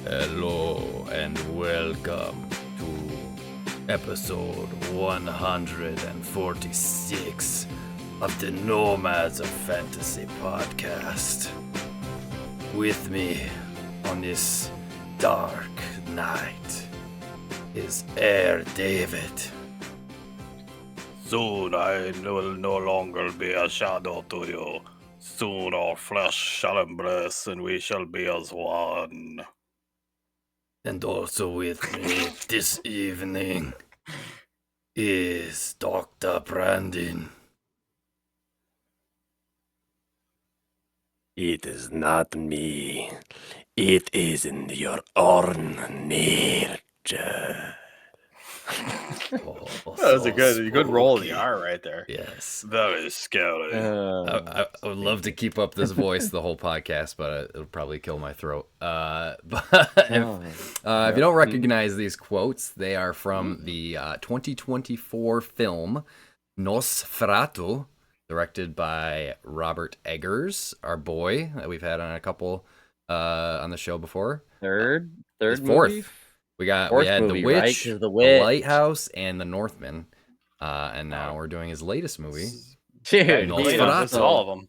Hello and welcome to episode 146 of the Nomads of Fantasy podcast. With me on this dark night is Air David. Soon I will no longer be a shadow to you. Soon our flesh shall embrace and we shall be as one. And also with me this evening is Dr. Brandon. It is not me. It is in your own nature. That was a good roll of the R right there. Yes. Very scary. I would love to keep up this voice the whole podcast, but it'll probably kill my throat. But if you don't recognize these quotes, they are from the 2024 film Nosferatu, directed by Robert Eggers, our boy that we've had on a couple on the show before. Third Fourth. movie? We Fourth had movie, The Witch, right? 'Cause The The Witch. Lighthouse, and The Northman. And now we're doing his latest movie. Dude, Nosferatu. he is That's all of them.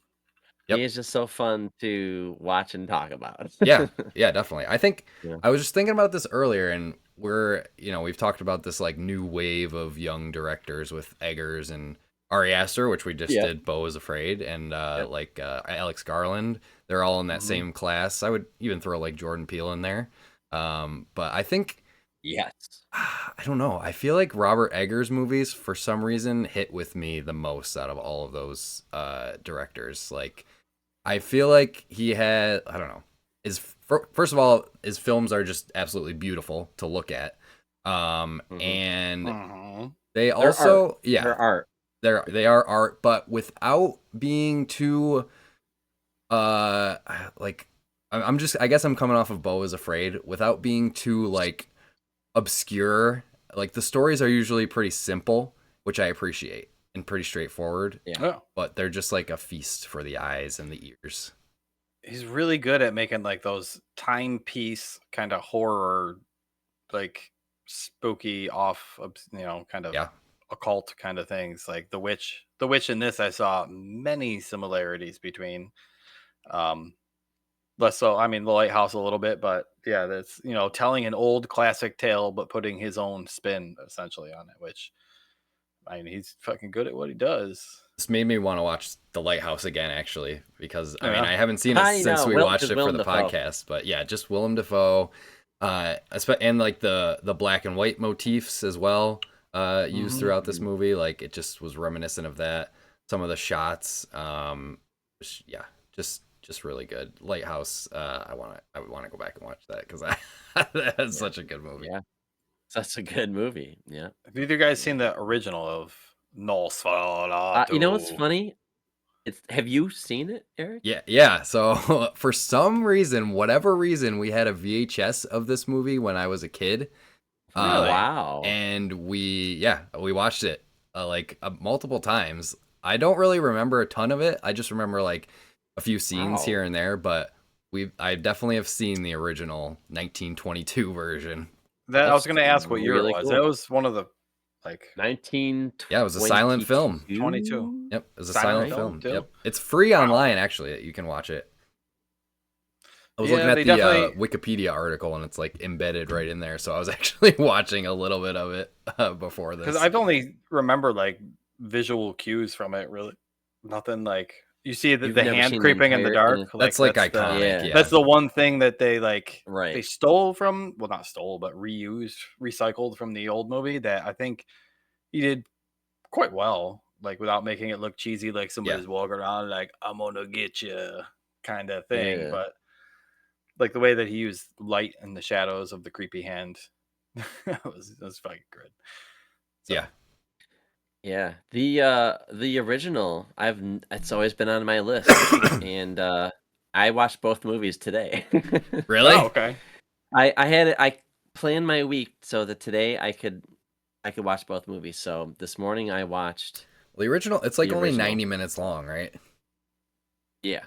Yep. He is just so fun to watch and talk about. yeah, definitely. I think Yeah. I was just thinking about this earlier, and we've talked about this like new wave of young directors with Eggers and Ari Aster, which we just did. Beau is Afraid, and Alex Garland. They're all in that same class. I would even throw like Jordan Peele in there. But I think Yes. I don't know. I feel like Robert Eggers movies, for some reason, hit with me the most out of all of those directors. Like, I feel like he had, I don't know. First of all, his films are just absolutely beautiful to look at. And they also, They're art. they are art, but without being too, like, I guess I'm coming off of Beau is Afraid, without being too, like, obscure. Like, the stories are usually pretty simple, which I appreciate, and pretty straightforward. Yeah. But they're just like a feast for the eyes and the ears. He's really good at making like those timepiece kind of horror, like spooky off, kind of occult kind of things. Like the witch in this, I saw many similarities between. Less so, I mean, The Lighthouse a little bit, but yeah, that's, telling an old classic tale, but putting his own spin essentially on it, which, I mean, he's fucking good at what he does. This made me want to watch The Lighthouse again, actually, because I haven't seen it since we watched it for the podcast, but yeah, just Willem Dafoe, and like the black and white motifs as well, used throughout this movie. Like, it just was reminiscent of that. Some of the shots, just really good. Lighthouse, I want to go back and watch that because that's such a good movie. Yeah. That's a good movie. Yeah. Have either guys seen the original of Nosferatu? You know what's funny? Have you seen it, Eric? Yeah. So for some reason, whatever reason, we had a VHS of this movie when I was a kid. Wow. And we watched it multiple times. I don't really remember a ton of it. I just remember like a few scenes here and there, but I definitely have seen the original 1922 version. I was going to ask what year really it was. cool. That was one of the 1922. Yeah, it was a silent film. 22. Yep, it was a Silent silent film, film. too? Yep, it's free online actually. You can watch it. I was looking at the Wikipedia article, and it's like embedded right in there. So I was actually watching a little bit of it before this. Because I've only remembered like visual cues from it. Really, nothing like you see the hand creeping in the dark. That's like iconic. Yeah. That's the one thing that they Right. They stole from. Well, not stole, but recycled from the old movie. That I think he did quite well. Like without making it look cheesy, like somebody's walking around like I'm gonna get you kind of thing, Yeah. but. Like the way that he used light and the shadows of the creepy hand, that was fucking good. So. Yeah. The original, it's always been on my list, and I watched both movies today. Really? Oh, okay. I planned my week so that today I could watch both movies. So this morning I watched the original. It's like the only original. 90 minutes long, right? Yeah.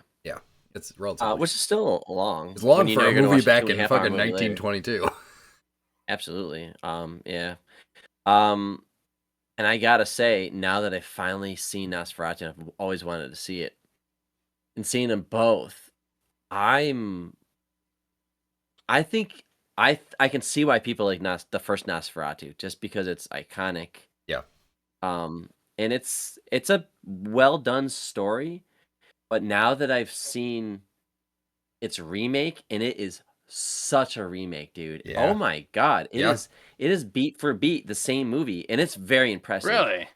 It's relatively, which is still long. it's long when you for know a you're gonna movie watch a back 2.5 in hour fucking movie later. 1922. Absolutely. Yeah. Um, and I gotta say, now that I've finally seen Nosferatu, I've always wanted to see it, and seeing them both, I'm I think I can see why people like the first Nosferatu, just because it's iconic. Yeah. And it's a well done story, but now that I've seen its remake, and it is such a remake, dude. Oh Yeah. my god, Yeah. it is beat for beat the same movie, and it's very impressive. Really?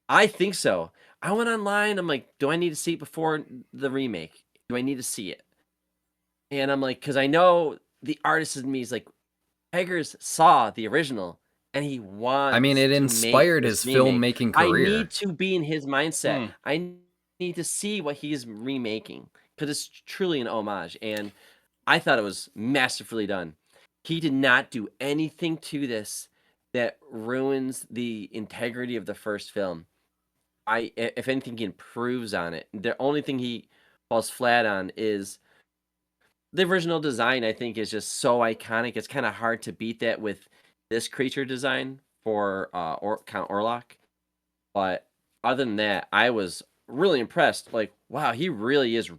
I think so. I went online. I'm like, do I need to see it before the remake? Do I need to see it? And I'm like, because I know the artist in me is like, Eggers saw the original, and he wants. I mean, it to inspired make his this remake. filmmaking I career. need to be in his mindset. Hmm. I need to see what he's remaking, because it's truly an homage, and I thought it was masterfully done. He did not do anything to this that ruins the integrity of the first film. If anything, he improves on it. The only thing he falls flat on is the original design. I think is just so iconic. It's kind of hard to beat that with this creature design for Count Orlok. But other than that, I was really impressed. Like, wow, he really is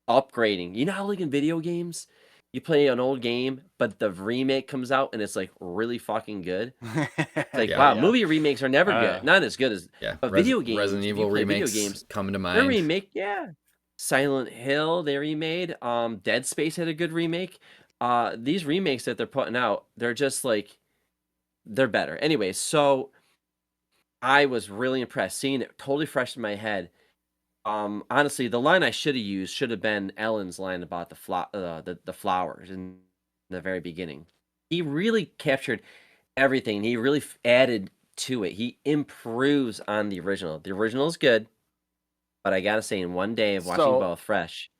upgrading. You know how like in video games, you play an old game, but the remake comes out and it's like really fucking good. It's like, Yeah. wow, movie remakes are never good. Not as good as but video games. Resident if you Evil play remakes video games, come to their mind. remake, yeah. Silent Hill, they remade. Dead Space had a good remake. These remakes that they're putting out, they're just like they're better. Anyway, so I was really impressed seeing it totally fresh in my head. Honestly, the line I should have used should have been Ellen's line about the flowers in the very beginning. He really captured everything. He really added to it. He improves on the original. The original is good, but I gotta say, in one day of watching both fresh,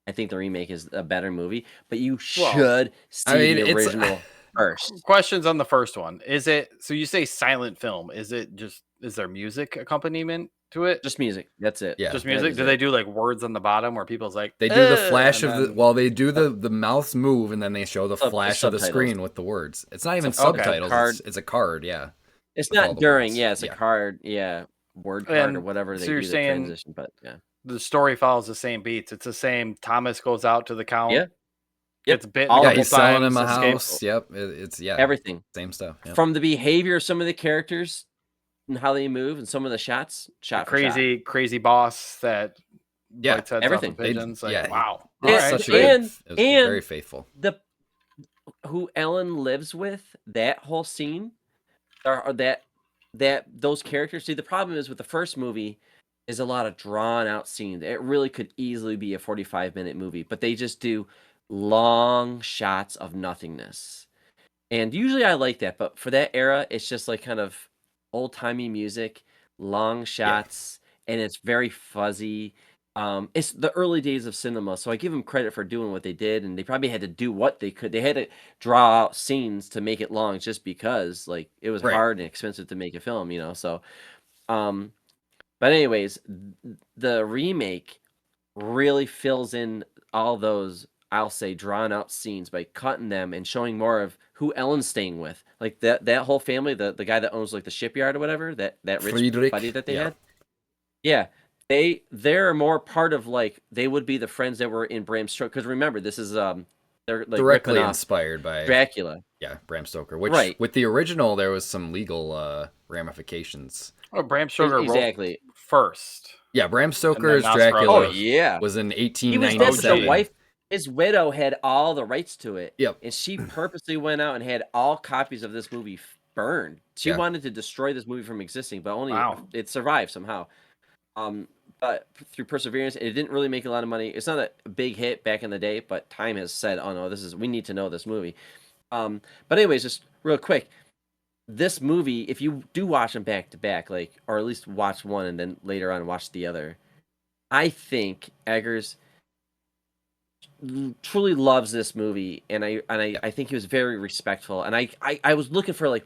I think the remake is a better movie. But you should see the original first. Questions on the first one. Is it so? You say silent film. Is there music accompaniment to it? Just music. That's it. Yeah. Just music. Do they do like words on the bottom where people's like they do the flash of then... they do the mouths move and then they show the flash of the screen with the words. It's not even subtitles. It's a card. Yeah. It's not during. Yeah, it's a card. Yeah, word card or whatever they do the transition. But yeah, the story follows the same beats. It's the same. Thomas goes out to the Count. Yeah. It's bit. Yeah, he's selling him a house. Yep. It's everything. Same stuff. Yep. From the behavior of some of the characters and how they move and some of the shots. Crazy boss that. Yeah. Everything. Pigeons. Wow. And very faithful. Who Ellen lives with, that whole scene, or that those characters. See, the problem is with the first movie is a lot of drawn out scenes. It really could easily be a 45-minute movie, but they just do long shots of nothingness. And usually I like that, but for that era, it's just like kind of old-timey music, long shots, and it's very fuzzy. It's the early days of cinema, so I give them credit for doing what they did, and they probably had to do what they could. They had to draw out scenes to make it long just because like it was hard and expensive to make a film, you know. So but anyways, the remake really fills in all those, I'll say, drawn out scenes by cutting them and showing more of who Ellen's staying with. Like that whole family, the guy that owns like the shipyard or whatever, that rich buddy that they had. Yeah. They're more part of like they would be the friends that were in Bram Stoker, because remember this is they're like directly inspired by Dracula. Yeah, Bram Stoker. Which with the original there was some legal ramifications. Oh, Bram Stoker wrote first. Yeah, Bram Stoker's Dracula. Oh yeah, was in 1897. He was the wife. His widow had all the rights to it. Yep. And she purposely went out and had all copies of this movie burned. She wanted to destroy this movie from existing, but only it survived somehow. But through perseverance, it didn't really make a lot of money. It's not a big hit back in the day, but time has said, "Oh no, we need to know this movie." But anyways, just real quick, this movie, if you do watch them back to back, like, or at least watch one and then later on watch the other, I think Eggers truly loves this movie, and I think he was very respectful. And I was looking for like,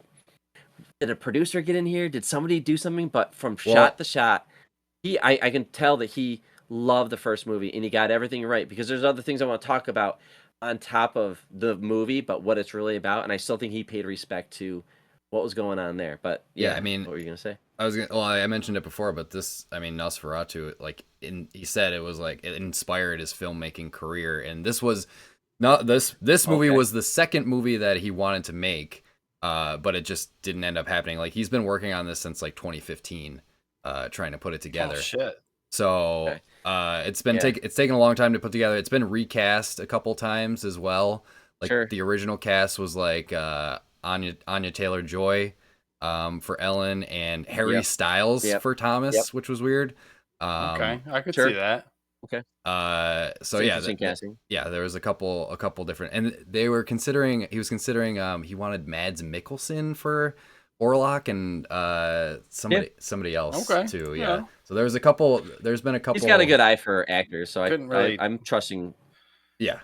did a producer get in here? Did somebody do something? But from shot to shot, I can tell that he love the first movie, and he got everything right, because there's other things I want to talk about on top of the movie, but what it's really about, and I still think he paid respect to what was going on there. But Yeah, I mean, what were you gonna say? I mentioned it before, but this, I mean, Nosferatu, like, he said it was like it inspired his filmmaking career, and this was not this movie was the second movie that he wanted to make, but it just didn't end up happening. Like, he's been working on this since like 2015, trying to put it together. Oh shit! So it's taken a long time to put together. It's been recast a couple times as well. Like the original cast was like Anya Taylor-Joy for Ellen, and Harry Styles for Thomas, which was weird. Okay, I could see that. Okay. So casting. There was a couple different, and he was considering he wanted Mads Mikkelsen for Orlok, and somebody else too. Yeah. So there's been a couple. He's got a good eye for actors, so I'm trusting. Yeah.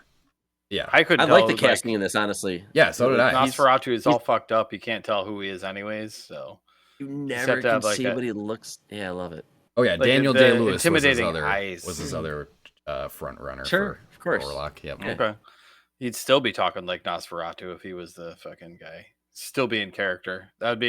I like the casting in this, honestly. Yeah, so did I. Nosferatu is all fucked up. You can't tell who he is anyways, so you never can see what he looks. Yeah, I love it. Oh yeah, Daniel Day-Lewis was his other front runner. Sure, of course. Orlok. Yep. Okay. He'd still be talking like Nosferatu if he was the fucking guy. Still be in character. That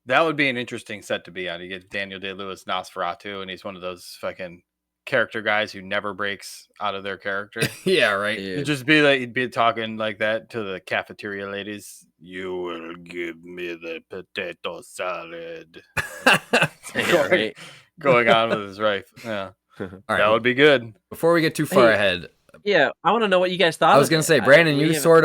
would be an interesting set to be on. You get Daniel Day-Lewis Nosferatu, and he's one of those fucking character guys who never breaks out of their character. Yeah, right. He'd be talking like that to the cafeteria ladies. You will give me the potato salad. Going on with his wife. Yeah. All right. That would be good. Before we get too far ahead. Yeah, I want to know what you guys thought. I was going to say, Brandon, you told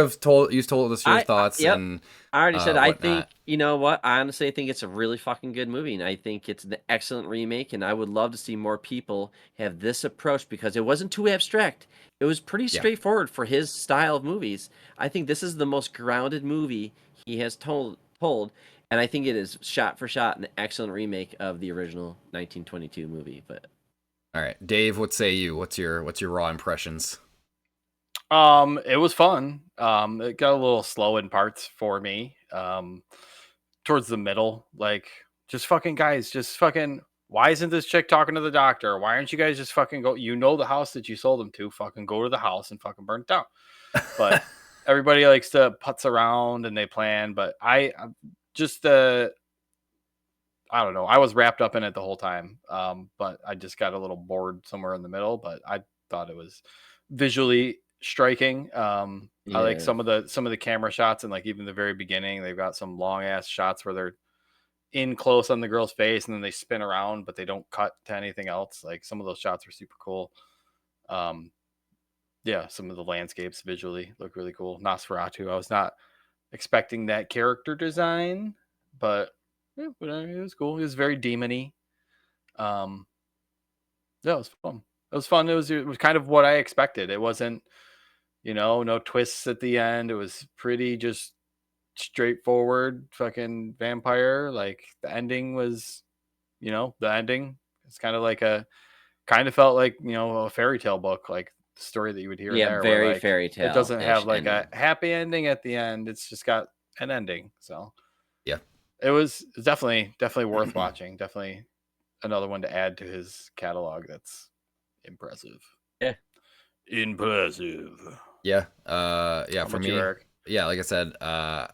us your thoughts. And I already said, I think, you know what? I honestly think it's a really fucking good movie, and I think it's an excellent remake, and I would love to see more people have this approach, because it wasn't too abstract. It was pretty straightforward for his style of movies. I think this is the most grounded movie he has told, and I think it is shot for shot an excellent remake of the original 1922 movie. But all right, Dave, what say you? What's your raw impressions? It was fun. It got a little slow in parts for me. Towards the middle, like, just fucking guys, why isn't this chick talking to the doctor? Why aren't you guys just fucking go? You know the house that you sold them to. Fucking go to the house and fucking burn it down. But everybody likes to putz around and they plan. But I don't know. I was wrapped up in it the whole time. But I just got a little bored somewhere in the middle. But I thought it was visually striking. I like some of the camera shots, and like even the very beginning, they've got some long ass shots where they're in close on the girl's face and then they spin around, but they don't cut to anything else. Like, some of those shots were super cool. Some of the landscapes visually look really cool. Nosferatu, I was not expecting that character design, but it was cool. It was very demon-y. It was fun. It was fun. It was kind of what I expected. It wasn't, no twists at the end. It was pretty just straightforward fucking vampire. Like, the ending was, the ending. It's kind of felt like, a fairy tale book, like the story that you would hear there. Very where, like, fairy tale. It doesn't have like a happy ending at the end. It's just got an ending. So yeah, it was definitely worth watching. Definitely another one to add to his catalog. That's impressive. Yeah. Impressive. Yeah. For me, Eric? Yeah, like I said, I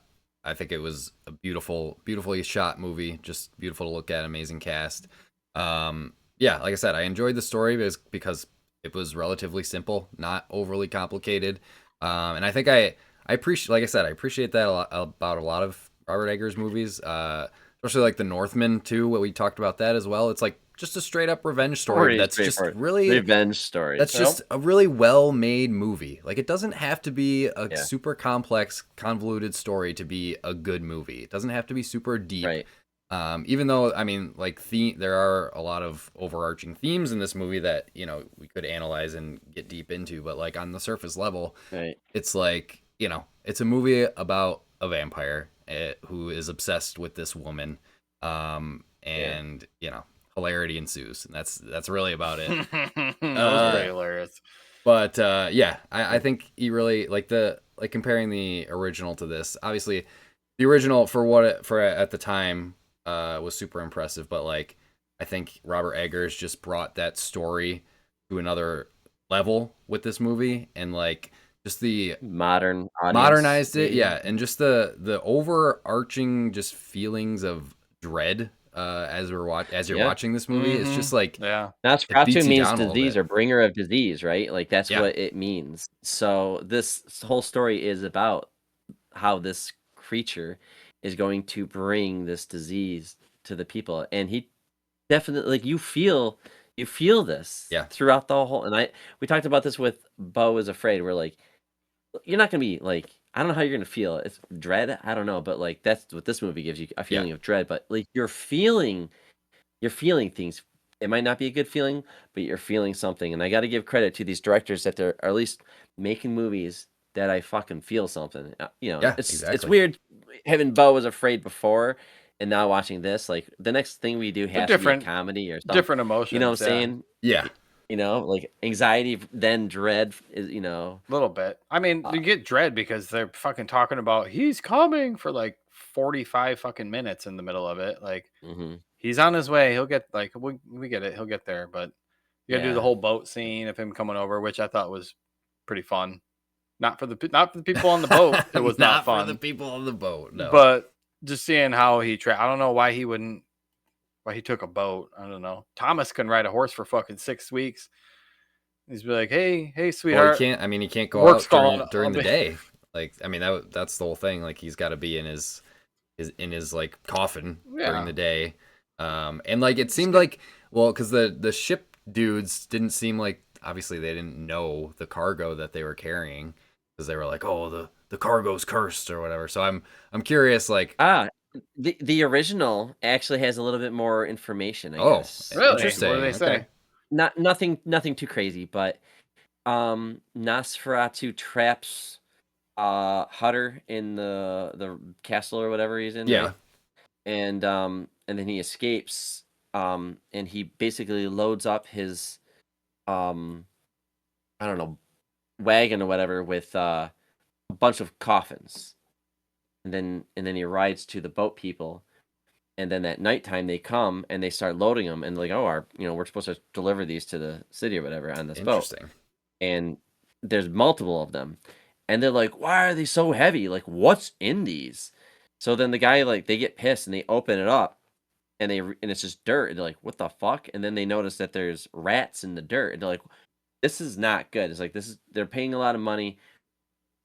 think it was a beautifully shot movie, just beautiful to look at, amazing cast. Like I said, I enjoyed the story because it was relatively simple, not overly complicated. And I think I appreciate that a lot, about a lot of Robert Eggers movies, especially like The Northman too. What we talked about that as well. It's like just a straight up revenge story. That's just really revenge story. That's just a really well made movie. Like, it doesn't have to be a super complex, convoluted story to be a good movie. It doesn't have to be super deep. Right. Even though, I mean, like, there are a lot of overarching themes in this movie that, we could analyze and get deep into, but like on the surface level, it's like, it's a movie about a vampire who is obsessed with this woman. Hilarity ensues, and that's really about it. That was very hilarious. But I think he really comparing the original to this. Obviously, the original for at the time was super impressive, but like, I think Robert Eggers just brought that story to another level with this movie, and like just the modern audience, modernized it, maybe. yeah, and just the overarching just feelings of dread as you're watching this movie. It's just like Yeah. it Nosferatu beats you means down a little disease bit. or bringer of disease, right? Like that's Yeah. what it means. So this whole story is about how this creature is going to bring this disease to the people, and he definitely, like, you feel this Yeah. throughout the whole. And we talked about this with Beau is Afraid. We're like, you're not gonna be like, I don't know how you're gonna feel. It's dread. I don't know, but like that's what this movie gives you, a feeling of dread. But like you're feeling things. It might not be a good feeling, but you're feeling something. And I got to give credit to these directors that they're at least making movies that I fucking feel something. Yeah, it's exactly. weird having Beau Was Afraid before and now watching this. Like the next thing we do has to be a comedy or something. Different emotions. You know what I'm saying? Yeah. Like anxiety, then dread is, a little bit. I mean, you get dread because they're fucking talking about he's coming for like 45 fucking minutes in the middle of it. Like he's on his way. He'll get, like, we get it. He'll get there, but you gotta do the whole boat scene of him coming over, which I thought was pretty fun. Not for the people on the boat. It was not fun for the people on the boat. No, but just seeing how he I don't know why he took a boat. I don't know. Thomas can ride a horse for fucking 6 weeks. He's be like, hey, sweetheart. Well, he can't go out during the day. Like, I mean, that's the whole thing. Like, he's got to be in his like coffin during the day. And like it seemed like, well, because the ship dudes didn't seem like, obviously they didn't know the cargo that they were carrying, because they were like, oh, the cargo's cursed or whatever. So I'm curious, like, the original actually has a little bit more information, I guess. Really? Interesting. What do they say? Nothing too crazy, but Nosferatu traps Hutter in the castle or whatever he's in. Yeah. Right? And then he escapes, and he basically loads up his I don't know, wagon or whatever with a bunch of coffins. And then he rides to the boat people, and then at nighttime they come and they start loading them, and like, oh, we're supposed to deliver these to the city or whatever on this boat. And there's multiple of them, and they're like, why are they so heavy? Like, what's in these? So then the guy, like, they get pissed and they open it up, and it's just dirt. And they're like, what the fuck? And then they notice that there's rats in the dirt, and they're like, this is not good. It's like, they're paying a lot of money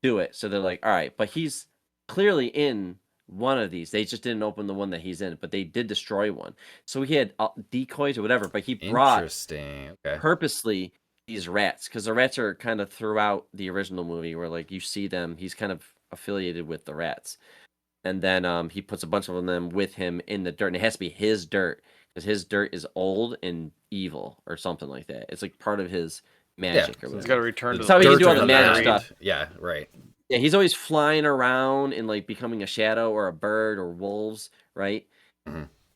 to it, so they're like, all right, but he's clearly in one of these. They just didn't open the one that he's in, but they did destroy one. So he had decoys or whatever, but he brought purposely these rats, because the rats are kind of throughout the original movie where, like, you see them. He's kind of affiliated with the rats. And then he puts a bunch of them with him in the dirt, and it has to be his dirt, because his dirt is old and evil or something like that. It's like part of his magic or whatever. He's got to return to the how he can do all the magic stuff. Yeah, right. Yeah, he's always flying around and like becoming a shadow or a bird or wolves, right?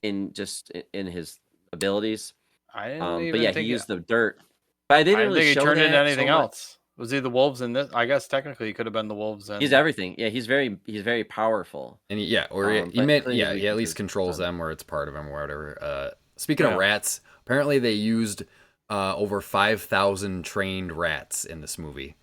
In his abilities. I didn't even but yeah, think he used the dirt. But I didn't really think show he turned that into anything so else. Was he the wolves in this? I guess technically he could have been the wolves. He's everything. Yeah, he's very powerful. And he at least controls them, or it's part of him or whatever. Speaking of rats, apparently they used over 5,000 trained rats in this movie.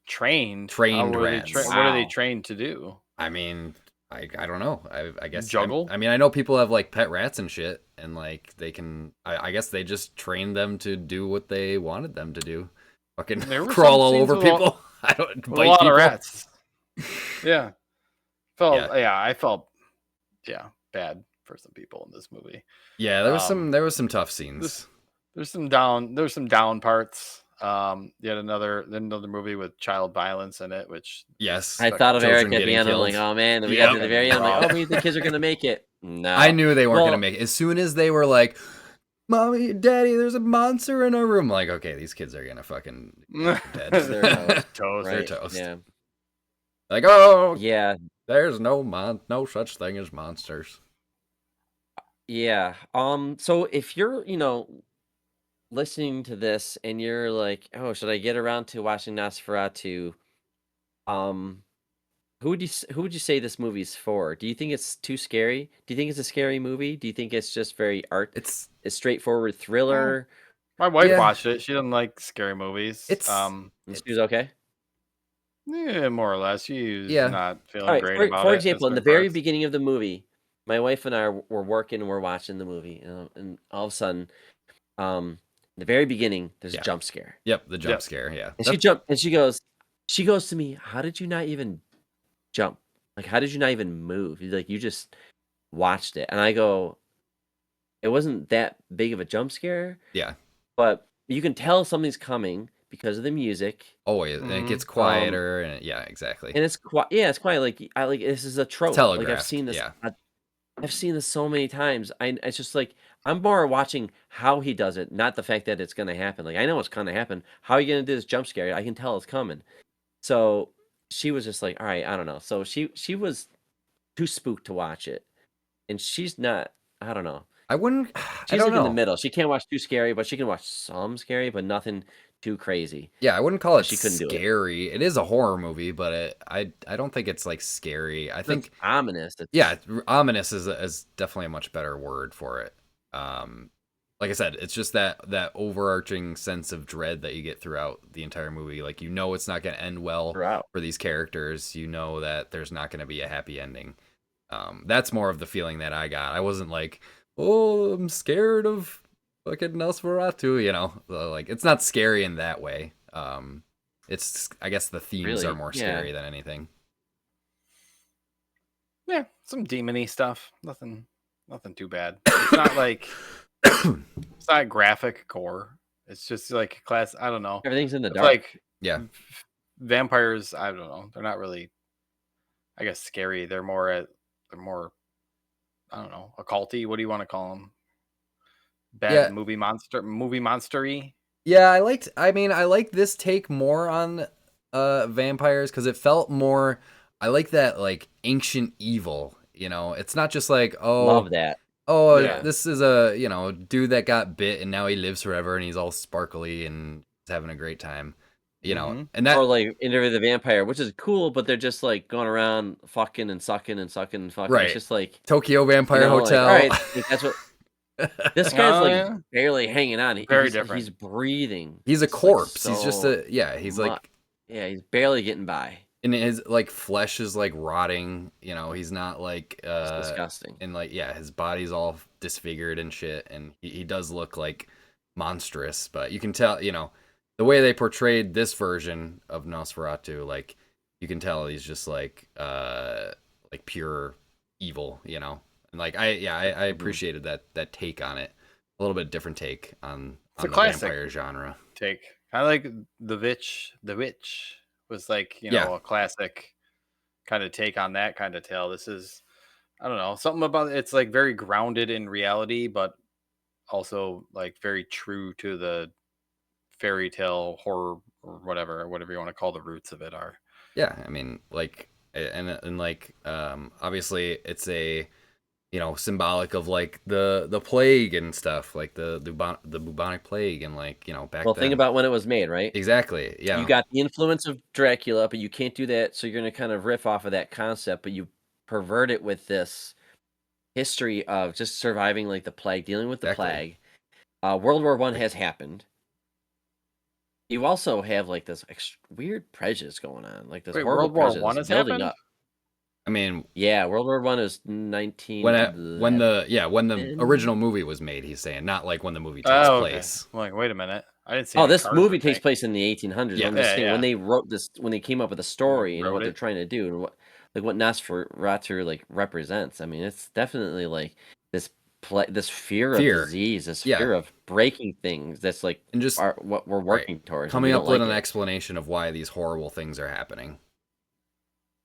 Trained rats. What are they trained to do? I mean, I don't know. I guess juggle. I mean, I know people have like pet rats and shit, and like they can. I guess they just trained them to do what they wanted them to do. Fucking crawl all over people. I don't bite a lot people. Of rats. Yeah. I felt bad for some people in this movie. Yeah, there was some tough scenes. There's some down parts. Yet another movie with child violence in it, which I thought of Eric at the end. I'm like, oh man, we got to the very end. I'm like, oh, the kids are gonna make it. No, I knew they weren't gonna make it. As soon as they were like, Mommy, Daddy, there's a monster in our room. I'm like, okay, these kids are gonna fucking dead. They're toast. They're toast. Yeah. Like, oh yeah, there's no such thing as monsters. Yeah. So if you're, listening to this and you're like, oh, should I get around to watching Nosferatu? Who would you say this movie's for? Do you think it's too scary? Do you think it's a scary movie? Do you think it's just very It's a straightforward thriller? My wife watched it. She doesn't like scary movies. It's she was okay. Yeah, more or less. She's not feeling great about for it. example, in the very beginning of the movie, my wife and I were working and we're watching the movie, and all of a sudden, in the very beginning, there's a jump scare. Yep, the jump scare. Yeah, and she goes to me, "How did you not even jump? Like, how did you not even move? Like, you just watched it." And I go, "It wasn't that big of a jump scare." Yeah, but you can tell something's coming because of the music. Always, and it gets quieter, and exactly. And it's quiet. Yeah, it's quiet. Like this is a trope. Like I've seen this. Yeah. I've seen this so many times. It's just like I'm more watching how he does it, not the fact that it's gonna happen. Like I know it's gonna happen. How are you gonna do this jump scare? I can tell it's coming. So she was just like, all right, I don't know. So she was too spooked to watch it, and she's not. I don't know. I wouldn't. She's I don't like know. in the middle. She can't watch too scary, but she can watch some scary, but nothing too crazy. Yeah, I wouldn't call it she couldn't scary. It is a horror movie, but I don't think it's like scary. I think it's ominous. Ominous is definitely a much better word for it. Like I said, it's just that overarching sense of dread that you get throughout the entire movie. Like it's not going to end well for these characters. You know that there's not going to be a happy ending. That's more of the feeling that I got. I wasn't like, oh, I'm scared of fucking Nosferatu, like it's not scary in that way. It's, I guess the themes are more scary than anything. Yeah, some demony stuff. Nothing too bad. It's not like it's not graphic gore. It's just like class. I don't know. Everything's in the dark. Like vampires. I don't know. They're not really, I guess, scary. They're more. I don't know, occulty. What do you want to call them? Bad movie monster-y. Yeah, I like this take more on vampires because it felt more. I like that like ancient evil. It's not just like love that. This is a dude that got bit and now he lives forever and he's all sparkly and he's having a great time. And that, or like Interview with the Vampire, which is cool, but they're just like going around fucking and sucking and sucking and fucking. Right. It's just like Tokyo Vampire Hotel. Like, all right, that's what. This guy's barely hanging on. Very different. He's breathing. He's a corpse. He's just he's like. Yeah, he's barely getting by. And his like flesh is like rotting. He's not like. It's disgusting. And like his body's all disfigured and shit, and he does look like monstrous. But you can tell, the way they portrayed this version of Nosferatu, like you can tell he's just like pure evil, And like I appreciated that take on it. A little bit different take on the vampire genre. Take. I like The Witch. The Witch was like, a classic kind of take on that kind of tale. This is, I don't know, something about it's like very grounded in reality, but also like very true to the fairy tale horror or whatever you want to call the roots of it are. Yeah, I mean, like, and like, obviously it's a, symbolic of like the plague and stuff, like the bubonic plague and like, back then. Think about when it was made, right? Exactly. Yeah. You got the influence of Dracula, but you can't do that. So you're going to kind of riff off of that concept, but you pervert it with this history of just surviving like the plague, dealing with the plague. World War I has happened. You also have like this weird prejudice going on, like this horrible World War I is building up. I mean, World War I is 19. When the original movie was made, he's saying, not like when the movie takes place. I'm like, wait a minute, I didn't see. This movie takes place in the 1800s. Yeah, I'm just saying, when they wrote this, when they came up with the story and what they're trying to do, and what Nosferatu like represents. I mean, it's definitely like this fear of disease, this fear of breaking things. That's like and just what we're working towards. Coming up with an explanation of why these horrible things are happening.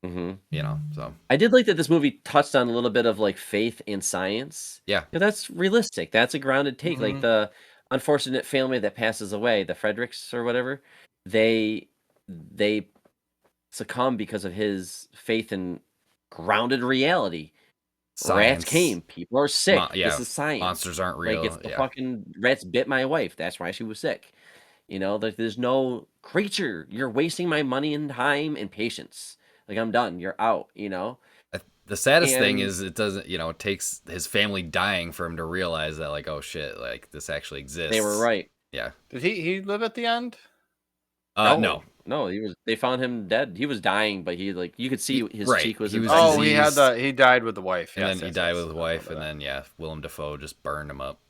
Mm-hmm. So I did like that this movie touched on a little bit of like faith and science. Yeah, that's realistic. That's a grounded take. Like the unfortunate family that passes away, the Fredericks or whatever, they succumb because of his faith in grounded reality. Science. Rats came. People are sick. This is science. Monsters aren't real. Like, it's the fucking rats bit my wife. That's why she was sick. There's no creature. You're wasting my money and time and patience. Like, I'm done. You're out. The saddest thing is it doesn't. It takes his family dying for him to realize that, like, oh shit, like this actually exists. They were right. Yeah. Did he live at the end? No. No, they found him dead. He was dying, but you could see his cheek was He was infected. He died with the wife. And then he died with the wife, and then Willem Dafoe just burned him up.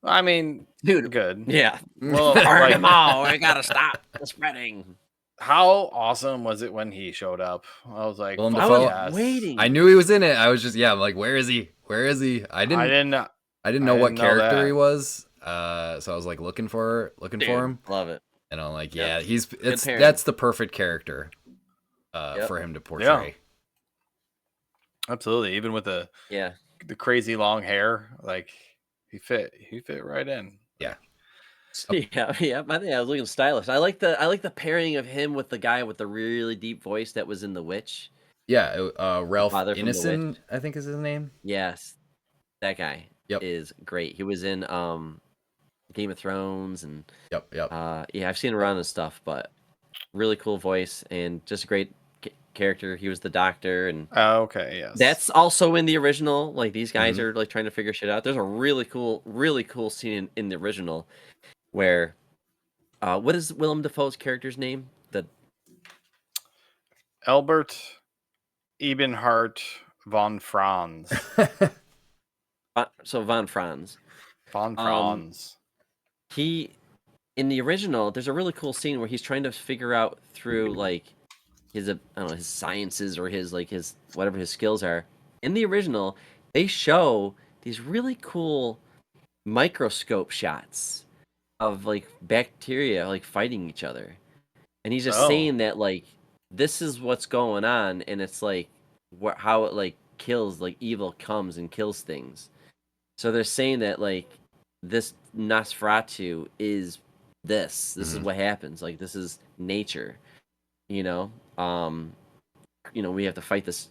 I mean, dude, good. Yeah. Well, burn him all. We gotta stop the spreading. How awesome was it when he showed up? I was like, Willem I Dafoe? was waiting. I knew he was in it. I was just I'm like, where is he? Where is he? I didn't know what character he was. So I was like looking for him. Love it. And I'm like, Yep. that's the perfect character for him to portray. Yeah. Absolutely. Even with the crazy long hair, like he fit right in. Yeah. Yeah. I think I was looking stylish. I like the pairing of him with the guy with the really deep voice that was in The Witch. Yeah, Ralph Father from The Ineson, I think is his name. Yes, that guy is great. He was in Game of Thrones and Yep. I've seen him around and stuff, but really cool voice and just a great character. He was the doctor, and okay, yes, that's also in the original. Like these guys are like trying to figure shit out. There's a really cool scene in the original where what is Willem Dafoe's character's name? The Albert Ebenhart von Franz. So von Franz. Von Franz. He in the original, there's a really cool scene where he's trying to figure out through like his his sciences or his whatever his skills are. In the original, they show these really cool microscope shots of like bacteria like fighting each other. And he's just saying that like this is what's going on, and it's like how it like kills, like evil comes and kills things. So they're saying that like this Nosferatu is this is what happens, like this is nature, we have to fight this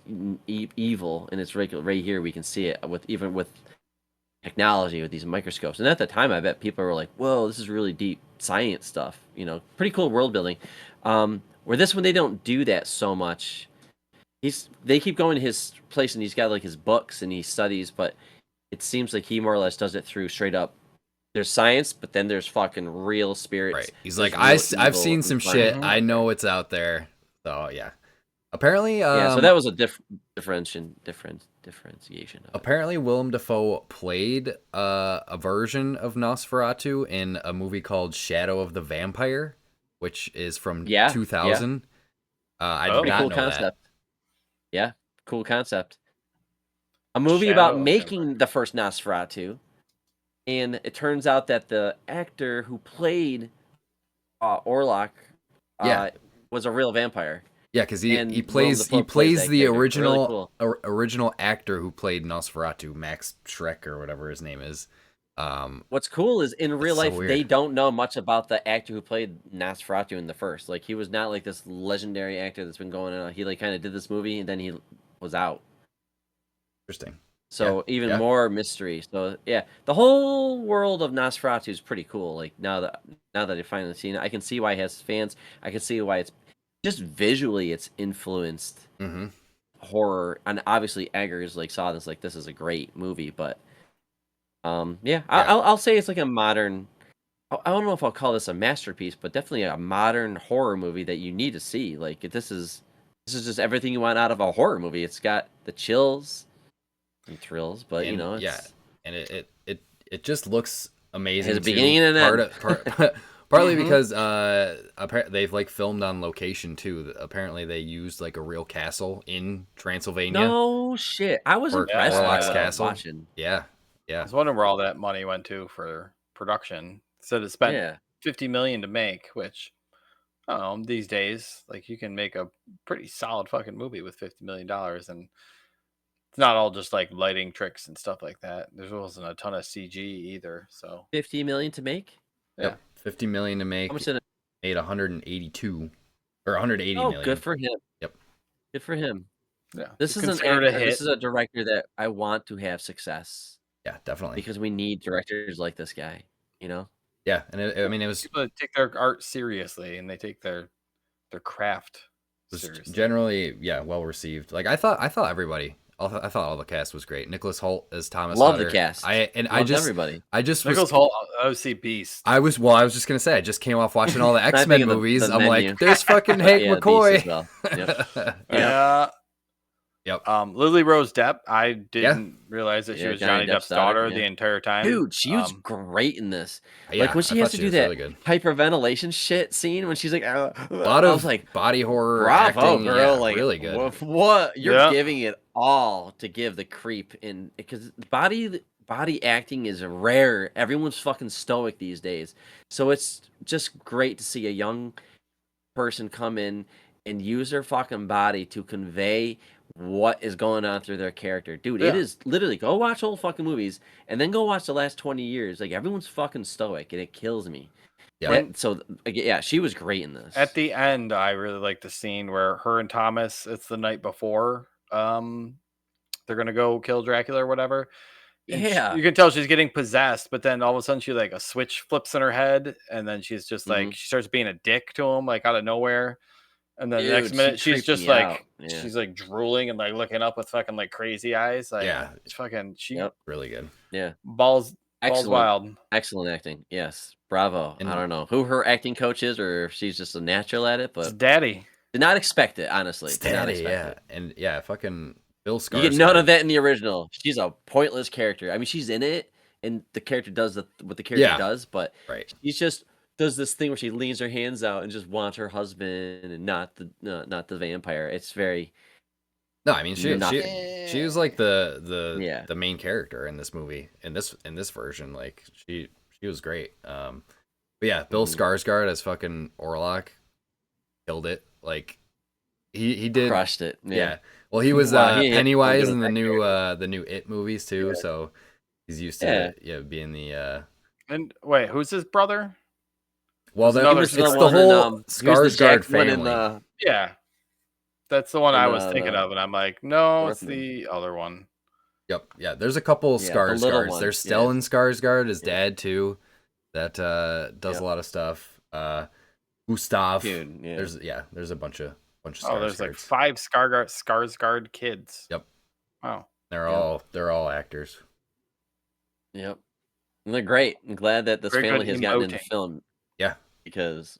evil, and it's right here. We can see it with technology, with these microscopes. And at the time, I bet people were like, whoa, this is really deep science stuff, pretty cool world building. Where this one, they don't do that so much. They keep going to his place, and he's got like his books and he studies, but it seems like he more or less does it through straight up. There's science, but then there's fucking real spirits. Right. He's like, I've seen some shit. I know it's out there. So yeah. Apparently, so that was a differentiation. Apparently, Willem Dafoe played a version of Nosferatu in a movie called Shadow of the Vampire, which is from 2000. I did not know concept. That. Yeah, cool concept. A movie about making the first Nosferatu, and it turns out that the actor who played Orlok was a real vampire. Yeah, because he plays the original really cool. Original actor who played Nosferatu, Max Schreck or whatever his name is. What's cool is in real life they don't know much about the actor who played Nosferatu in the first. Like he was not like this legendary actor that's been going on. He like kind of did this movie and then he was out. Interesting. So even more mystery. So yeah, the whole world of Nosferatu is pretty cool. Like now that I've finally seen it, I can see why it has fans. I can see why it's just visually it's influenced horror. And obviously Eggers like saw this like this is a great movie, but I'll say it's like a modern. I don't know if I'll call this a masterpiece, but definitely a modern horror movie that you need to see. Like this is just everything you want out of a horror movie. It's got the chills and thrills, but and it just looks amazing. Has a beginning and an end. Partly because they've like filmed on location too. Apparently they used like a real castle in Transylvania. No shit, I was impressed by what I was watching. Yeah. I was wondering where all that money went to for production. So it spent $50 million to make, which I don't know, these days, like you can make a pretty solid fucking movie with $50 million, and it's not all just like lighting tricks and stuff like that. There wasn't a ton of CG either. So $50 million to make? Yeah. $50 million to make. How much did it made? 182 or 180 million. Good for him. Yep. Good for him. Yeah. This is this is a director that I want to have success. Yeah, definitely. Because we need directors like this guy, Yeah, and it was people that take their art seriously and they take their craft seriously. Generally, well received. Like I thought everybody I thought all the cast was great. Nicholas Hoult as Thomas Love Hutter. the cast. I Loved everybody. just Nicholas Hoult, OC Beast. I was just gonna say I just came off watching all the I think X-Men of movies. the I'm menu. like, there's fucking Hank Yeah, Beast McCoy. as well. Yep. Yeah. Yep. Lily Rose Depp. I didn't realize that she Yeah, was Johnny Johnny Depp's Depp's daughter, daughter yeah. the entire time. Dude, she was great in this. Yeah, Like when she I has thought to do was that really good. hyperventilation shit scene when she's like, A lot I of was like, body horror bravo, acting. girl! Yeah, Like, really good. What you're Yeah. giving it all to give the creep in, because body acting is rare. Everyone's fucking stoic these days, so it's just great to see a young person come in and use their fucking body to convey what is going on through their character. Dude, it Yeah. is literally, go watch old fucking movies and then go watch the last 20 years. Like, everyone's fucking stoic and it kills me. Yeah. Yeah, she was great in this. At the end, I really like the scene where her and Thomas, it's the night before, they're gonna go kill Dracula or whatever. And Yeah. you can tell she's getting possessed, but then all of a sudden she like a switch flips in her head, and then she's just like she starts being a dick to him, like out of nowhere. And then the next Dude, minute she she's creeped just me like out. Yeah. she's like drooling and like looking up with fucking like crazy eyes. Like Yeah. it's fucking Yep. Really good. Yeah. balls Excellent. wild. Excellent acting. Yes. Bravo. And- I don't know who her acting coach is or if she's just a natural at it, It's but daddy. did not expect it, honestly. Did not Steady, expect yeah. And yeah, fucking Bill Skarsgård. You get none of that in the original. She's a pointless character. I mean, she's in it, and the character does what the character does, but Right. she's just does this thing where she leans her hands out and just wants her husband and not the vampire. It's very No, I mean she was like the Yeah. the main character in this movie in this version. Like she was great. But yeah, Bill Skarsgård as fucking Orlok killed it. Like he did crushed it. Yeah. Well, he was Wow, he- Pennywise he- in the new It movies too, so he's used to being the And wait, who's his brother? well, There's another- it's He was the one in, whole he was the Skarsgård Jack one family. in Yeah. That's the one I And, was thinking the of, and I'm like, no, it's Northman. the other one. Yep. Yeah, there's a couple Yeah, the little Skarsgårds. one, There's yeah. Stellan Skarsgård, his dad too, that does Yeah. a lot of stuff. Gustav. Dude, yeah. There's a bunch of Oh, there's like Skarsgårds. 5 Skarsgård kids. Yep. Wow. They're all actors. Yep. And they're great. I'm glad that this Very good family has gotten into emoting. film. Yeah. Because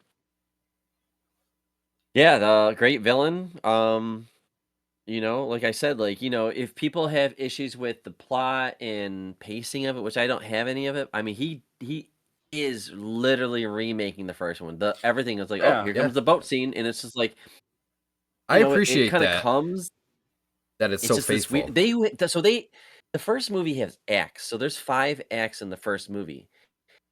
the great villain. Like I said, like, if people have issues with the plot and pacing of it, which I don't have any of it, I mean, he is literally remaking the first one. Everything is like, Yeah. oh, here comes the boat scene, and it's just like, I it appreciate kind of that comes. that it's It's so just this faithful. the first movie has acts, so there's 5 acts in the first movie,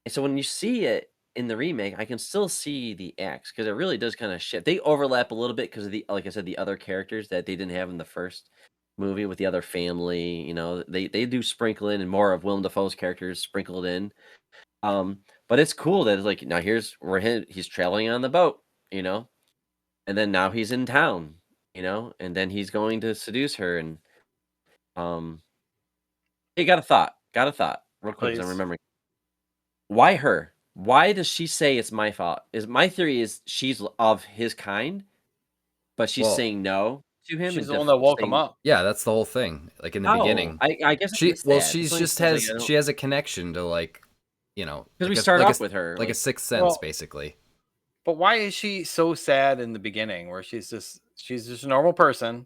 and so when you see it in the remake, I can still see the acts because it really does kind of shift. They overlap a little bit because of like I said, the other characters that they didn't have in the first movie with the other family. They do sprinkle in and more of Willem Dafoe's characters sprinkled in. But it's cool that it's like now he's traveling on the boat, and then now he's in town, and then he's going to seduce her and hey, got a thought real quick 'cause I'm Please. remembering. Why her? Why does she say it's my fault? My theory is she's of his kind, but she's Well, saying no to him. She's and the one that woke him saying, up. Yeah, that's the whole thing. Like in the beginning, I guess she it's sad. she's It's like- just it's like, she has a connection to like because like we a- start like off a, with her like a sixth sense Well, basically. But why is she so sad in the beginning where she's just a normal person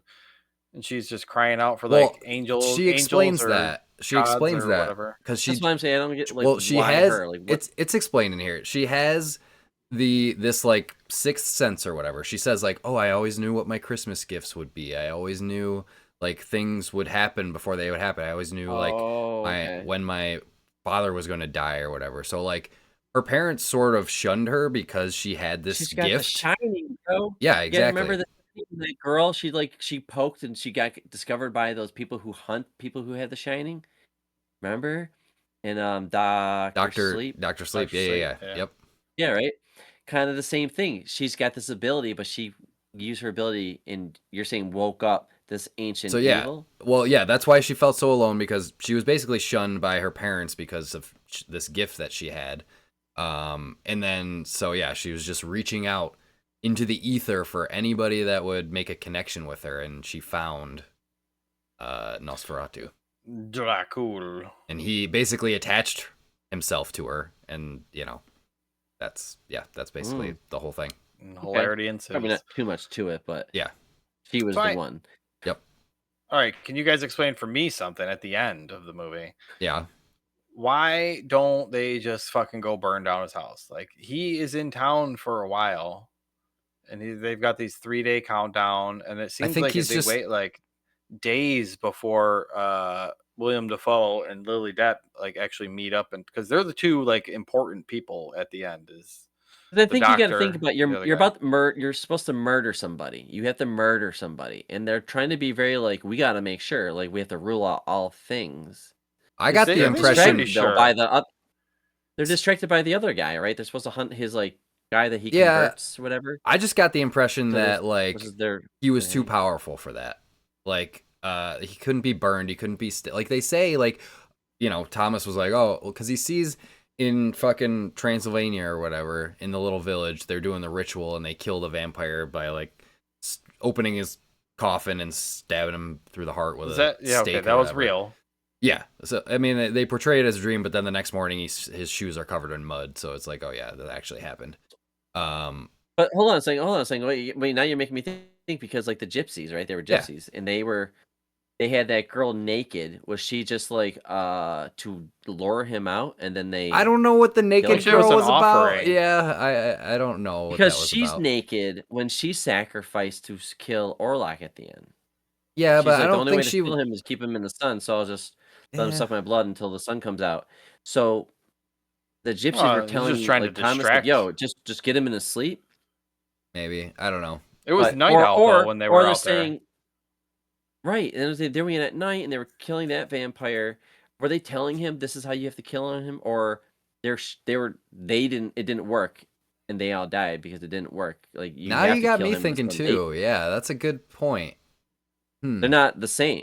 and she's just crying out for Well, like angels? She explains angels or that. She gods explains or that whatever. because she that's why I'm saying I don't get like. well she why has her? Like, what? it's explained in here. She has this like sixth sense or whatever. She says like, oh, I always knew what my Christmas gifts would be. I always knew like things would happen before they would happen. I always knew like okay. when my father was going to die or whatever. So like her parents sort of shunned her because she had this She's got the gift. shining, bro. Yeah, exactly. Yeah, remember that girl? She poked and she got discovered by those people who hunt people who have the shining. Remember? And Doctor Sleep. Dr. Sleep. Dr. Yeah, Sleep, yeah. yeah. Yep. Yeah, right. Kind of the same thing. She's got this ability, but she used her ability, and you're saying woke up this ancient So yeah, evil. well, yeah, that's why she felt so alone because she was basically shunned by her parents because of this gift that she had. And then so yeah, she was just reaching out into the ether for anybody that would make a connection with her, and she found Nosferatu. Dracul. And he basically attached himself to her, and that's basically the whole thing. And hilarity ensues. Probably not too much to it, but yeah, she was the one. Yep. All right, can you guys explain for me something at the end of the movie? Yeah. Why don't they just fucking go burn down his house? Like, he is in town for a while, and they've got these 3-day countdown, and it seems like they wait like days before William Dafoe and Lily Depp like actually meet up, and because they're the two like important people at the end. I think you got to think about you're supposed to murder somebody. You have to murder somebody, and they're trying to be very like, we got to make sure, like, we have to rule out all things. I got the impression they're distracted by the other guy, right? They're supposed to hunt his like guy that he converts, whatever. I just got the impression that like he was too powerful for that. Like he couldn't be burned. He couldn't be like they say, like, Thomas was like, oh, because he sees in fucking Transylvania or whatever, in the little village, they're doing the ritual and they kill the vampire by like opening his coffin and stabbing him through the heart with a stake. Okay, that was real. Yeah, so I mean, they portray it as a dream, but then the next morning his shoes are covered in mud, so it's like, oh yeah, that actually happened. But hold on a second. Wait, now you're making me think because like the gypsies, right? They were gypsies, and they had that girl naked. Was she just like to lure him out, and then I don't know what the naked girl was about. Yeah, I don't know because she's naked when she sacrificed to kill Orlok at the end. Yeah, she's but like, I don't the only think way to kill him is keep him in the sun. So I'll just let him suck my blood until the sun comes out. So the gypsies were telling just trying like, to Thomas, distract. like, yo, just get him in his sleep. Maybe, I don't know. It was night out though when they were out there. Right, and they were in at night and they were killing that vampire. Were they telling him this is how you have to kill him, or it didn't work and they all died because it didn't work? Like now you got me thinking too. Yeah, that's a good point. They're not the same,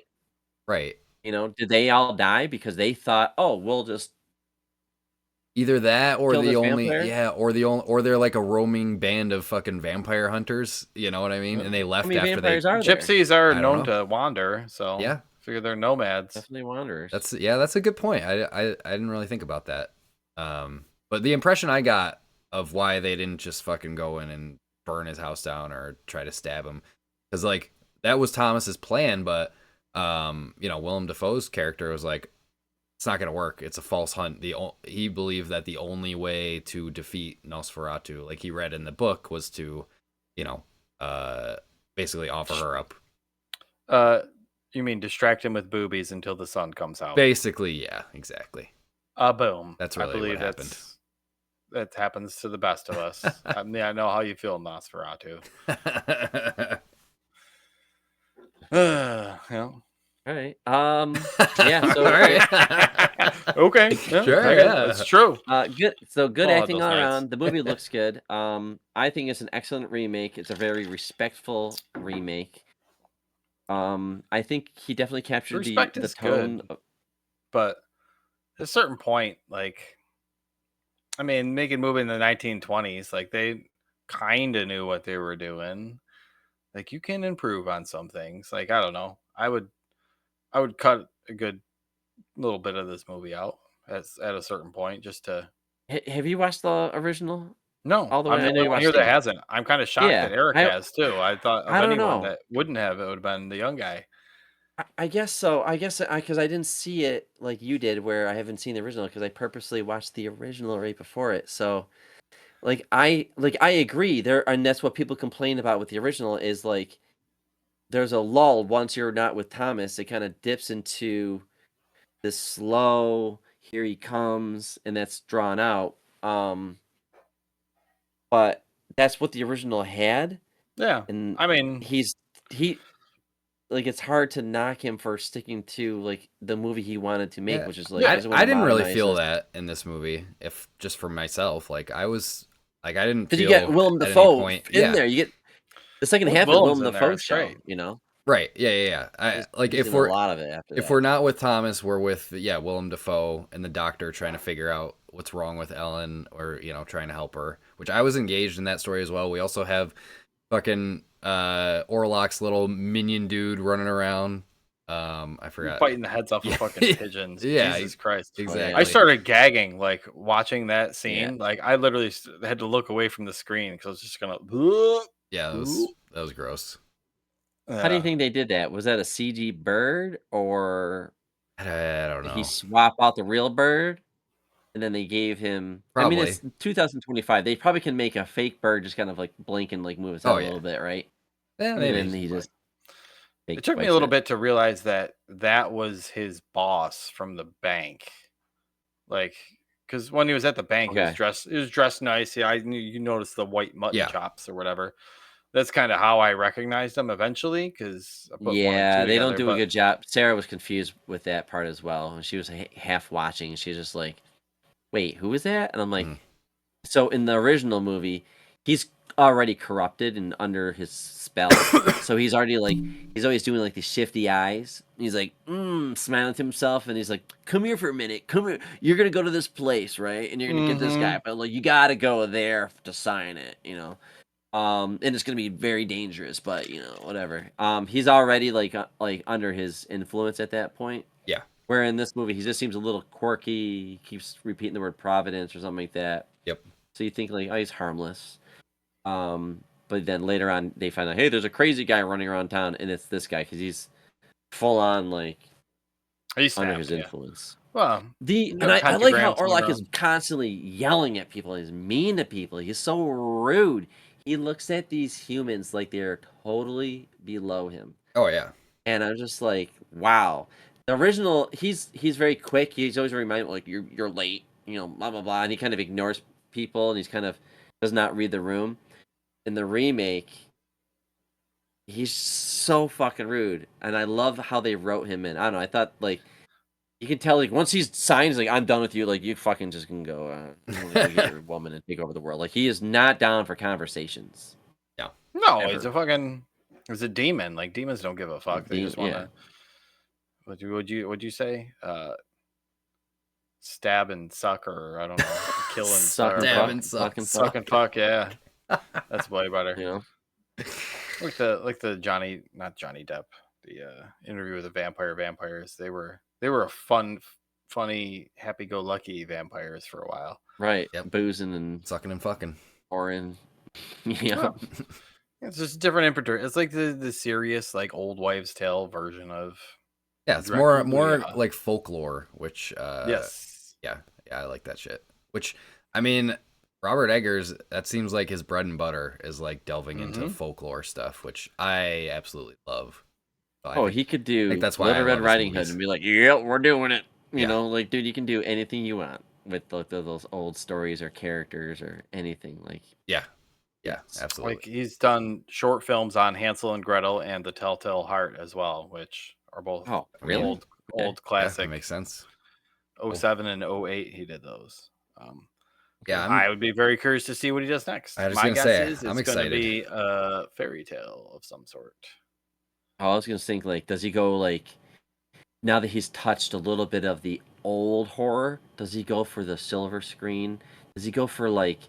right? Did they all die because they thought, oh, we'll just either that or vampire? or they're like a roaming band of fucking vampire hunters, you know what I mean? And they left after they gypsies are known to wander, so yeah, I figure they're nomads. Definitely wanderers. That's a good point. I didn't really think about that. But the impression I got of why they didn't just fucking go in and burn his house down or try to stab him, because like that was Thomas's plan, but Willem Dafoe's character was like, it's not going to work. It's a false hunt. He believed that the only way to defeat Nosferatu, like he read in the book, was to, basically offer her up. You mean distract him with boobies until the sun comes out? Basically, yeah, exactly. Boom. That's really what happened. That happens to the best of us. I know how you feel, Nosferatu. Yeah. All right. Yeah. So all right. Okay. Yeah, sure. Yeah, it's true. Good. So good acting all around. The movie looks good. I think it's an excellent remake. It's a very respectful remake. I think he definitely captured the tone. But at a certain point, like, I mean, making a movie in the 1920s, like they kind of knew what they were doing. Like, you can improve on some things. Like, I don't know. I would cut a good little bit of this movie out at a certain point just to. Have you watched the original? No, all the way. I'm the only one here that hasn't. I'm kind of shocked that Eric has too. I thought of anyone that wouldn't have, it would have been the young guy. I guess so. I guess because I didn't see it like you did, where I haven't seen the original because I purposely watched the original right before it. So, I agree there, and that's what people complain about with the original is like there's a lull once you're not with Thomas. It kind of dips into this slow. Here he comes, and that's drawn out. But that's what the original had. Yeah, and I mean, it's hard to knock him for sticking to like the movie he wanted to make, which is like I didn't really feel that in this movie. If just for myself, like I was like I didn't. Did you get Willem Dafoe in there? You get the second half of the Willem Dafoe show. Right? Yeah. I like if we're a lot of it after if we're not with Thomas, we're with Willem Dafoe and the doctor trying to figure out what's wrong with Ellen, or trying to help her. Which I was engaged in that story as well. We also have fucking Orlok's little minion dude running around, I forgot. Biting the heads off of fucking pigeons. Yeah, Jesus Christ. exactly. I started gagging like watching that scene. Yeah. Like I literally had to look away from the screen because I was just gonna. Yeah, that was gross. How do you think they did that? Was that a CG bird, or I don't did know. he swap out the real bird? And then they gave him. Probably. I mean, it's 2025. They probably can make a fake bird just kind of like blink and like move his head a little bit, right? Yeah, And maybe. then he just. It took me a little bit to realize that was his boss from the bank, like because when he was at the bank, he was dressed nice. Yeah, I knew you noticed the white mutton chops or whatever. That's kind of how I recognized him eventually because they don't do a good job. Sarah was confused with that part as well. She was half watching, and she's just like, "Wait, who is that?" And I'm like, "So in the original movie, he's already corrupted and under his spell, so he's already like he's always doing like these shifty eyes. He's like smiling to himself, and he's like, "Come here for a minute. Come here. You're gonna go to this place, right? And you're gonna get this guy, but like you gotta go there to sign it, you know." And it's gonna be very dangerous, but you know, whatever. He's already like under his influence at that point. Yeah. Where in this movie, he just seems a little quirky. He keeps repeating the word providence or something like that. Yep. So you think like, oh, he's harmless. But then later on, they find out, hey, there's a crazy guy running around town, and it's this guy because he's full on like under his influence. Well, and I like how Orlok is constantly yelling at people. He's mean to people. He's so rude. He looks at these humans like they're totally below him. Oh yeah. And I'm just like, wow. The original, he's very quick. He's always reminded like you're late, you know, blah blah blah, and he kind of ignores people, and he's kind of does not read the room. In the remake, he's so fucking rude, and I love how they wrote him in. I don't know. I thought like you can tell like once he's signed, he's like, I'm done with you. Like you fucking just can go, go get your woman and take over the world. Like he is not down for conversations. No, he's a demon. Like demons don't give a fuck. They just want to. Would you say? Stab and suck, or I don't know, kill and suck and suck and fuck. Yeah, that's way better. You know, like the not Johnny Depp, the Interview with the Vampires. They were a funny, happy-go-lucky vampires for a while. Right. Yep. Boozing and sucking and fucking. Or in. Yeah. It's just different interpretation. It's like the serious, like old wives' tale version of. Yeah, it's more like folklore, which yes. Yeah, I like that shit. Which I mean, Robert Eggers, that seems like his bread and butter is like delving into folklore stuff, which I absolutely love. So he could do that's why Little Red Riding Hood and be like, "Yeah, we're doing it." You know, like, dude, you can do anything you want with those old stories or characters or anything. Like, yeah, absolutely. Like he's done short films on Hansel and Gretel and The Telltale Heart as well, which are both old classic. Yeah, that makes sense. 07 and 08, he did those. I would be very curious to see what he does next. My guess is it's going to be a fairy tale of some sort. I was going to think, like, does he go, like, now that he's touched a little bit of the old horror, does he go for the silver screen? Does he go for, like,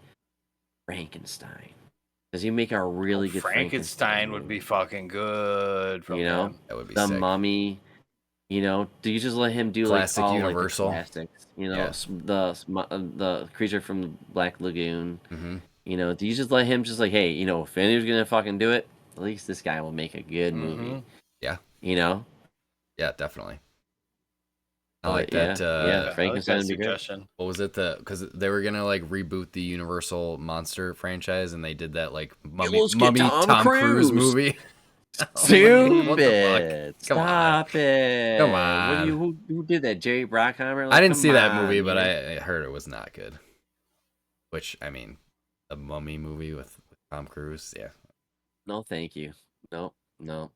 Frankenstein? Does he make a really good Frankenstein would be fucking good. You know, that would be the sick. Mummy. You know, do you just let him do classic like all Universal like the classics? You know, the creature from the Black Lagoon. Mm-hmm. You know, do you just let him just like, hey, you know, if anyone's gonna fucking do it, at least this guy will make a good movie. Yeah. You know. Yeah, definitely. I like that. Frankenstein would be good. What was it? Because they were gonna like reboot the Universal monster franchise, and they did that like Mummy Tom Cruise movie. Stupid! Stop it! Come on! Who did that? Jerry Bruckheimer? Like, I didn't see that movie, but I heard it was not good. Which I mean, a Mummy movie with Tom Cruise, yeah. No, thank you. No. No,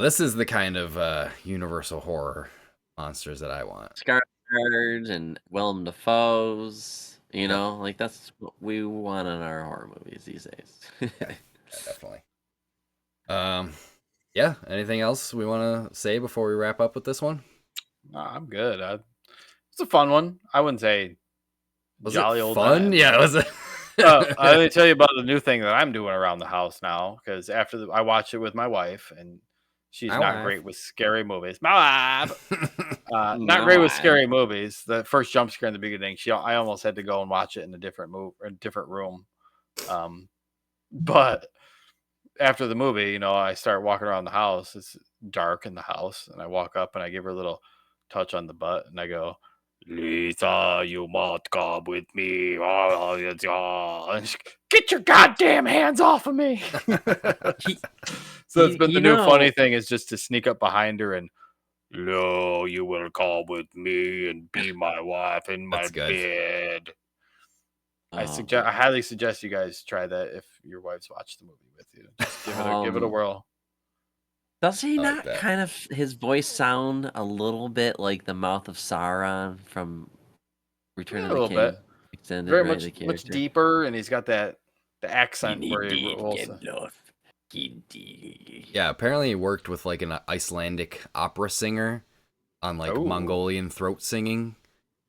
this is the kind of Universal horror monsters that I want. Skarsgård and Willem Dafoe's. You know, like that's what we want in our horror movies these days. Yeah, definitely. Yeah. Anything else we want to say before we wrap up with this one? No, I'm good. It's a fun one. I wouldn't say was jolly it old fun. time. Yeah, was it? Let me tell you about the new thing that I'm doing around the house now. Because after I watched it with my wife, and She's My not wife. great with scary movies. My wife. Not My great with wife. scary movies. The first jump scare in the beginning, I almost had to go and watch it in a different room. But after the movie, you know, I start walking around the house. It's dark in the house, and I walk up and I give her a little touch on the butt, and I go, "Lisa, you must come with me." And she, get your goddamn hands off of me. So it's been the new funny thing is just to sneak up behind her and, no, you will come with me and be my wife in my bed. I highly suggest you guys try that if your wife's watched the movie with you. Just give it a whirl. Does he not kind of his voice sound a little bit like the mouth of Sauron from Return of the King? Bit. Extended, Very right? much deeper, and he's got the accent where he rolls. Yeah, apparently he worked with like an Icelandic opera singer on like Mongolian throat singing.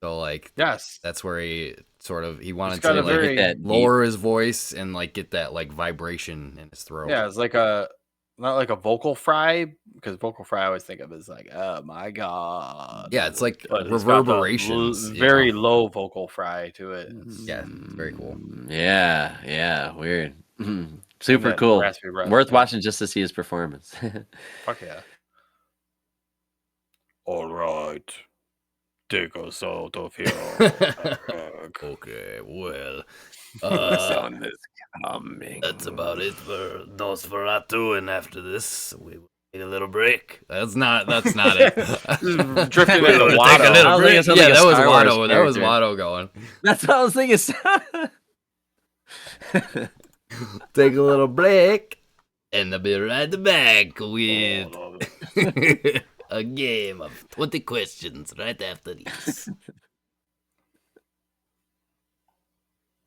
So like that's where he wanted to like lower his voice and like get that like vibration in his throat. Yeah, it's like not like a vocal fry, because vocal fry I always think of as like, oh my god. Yeah, it's like reverberations. Very low vocal fry to it. Yeah, it's very cool. Yeah, weird. Super cool. Worth watching just to see his performance. Fuck yeah. All right. Take us out of here. Okay, well. Sun is coming. That's about it for Nosferatu, and after this, we will need a little break. That's not it. Drifting into Watto. Yeah, that was Watto. That was Watto going. That's what I was thinking. Take a little break, and I'll be right back with a game of 20 questions right after this.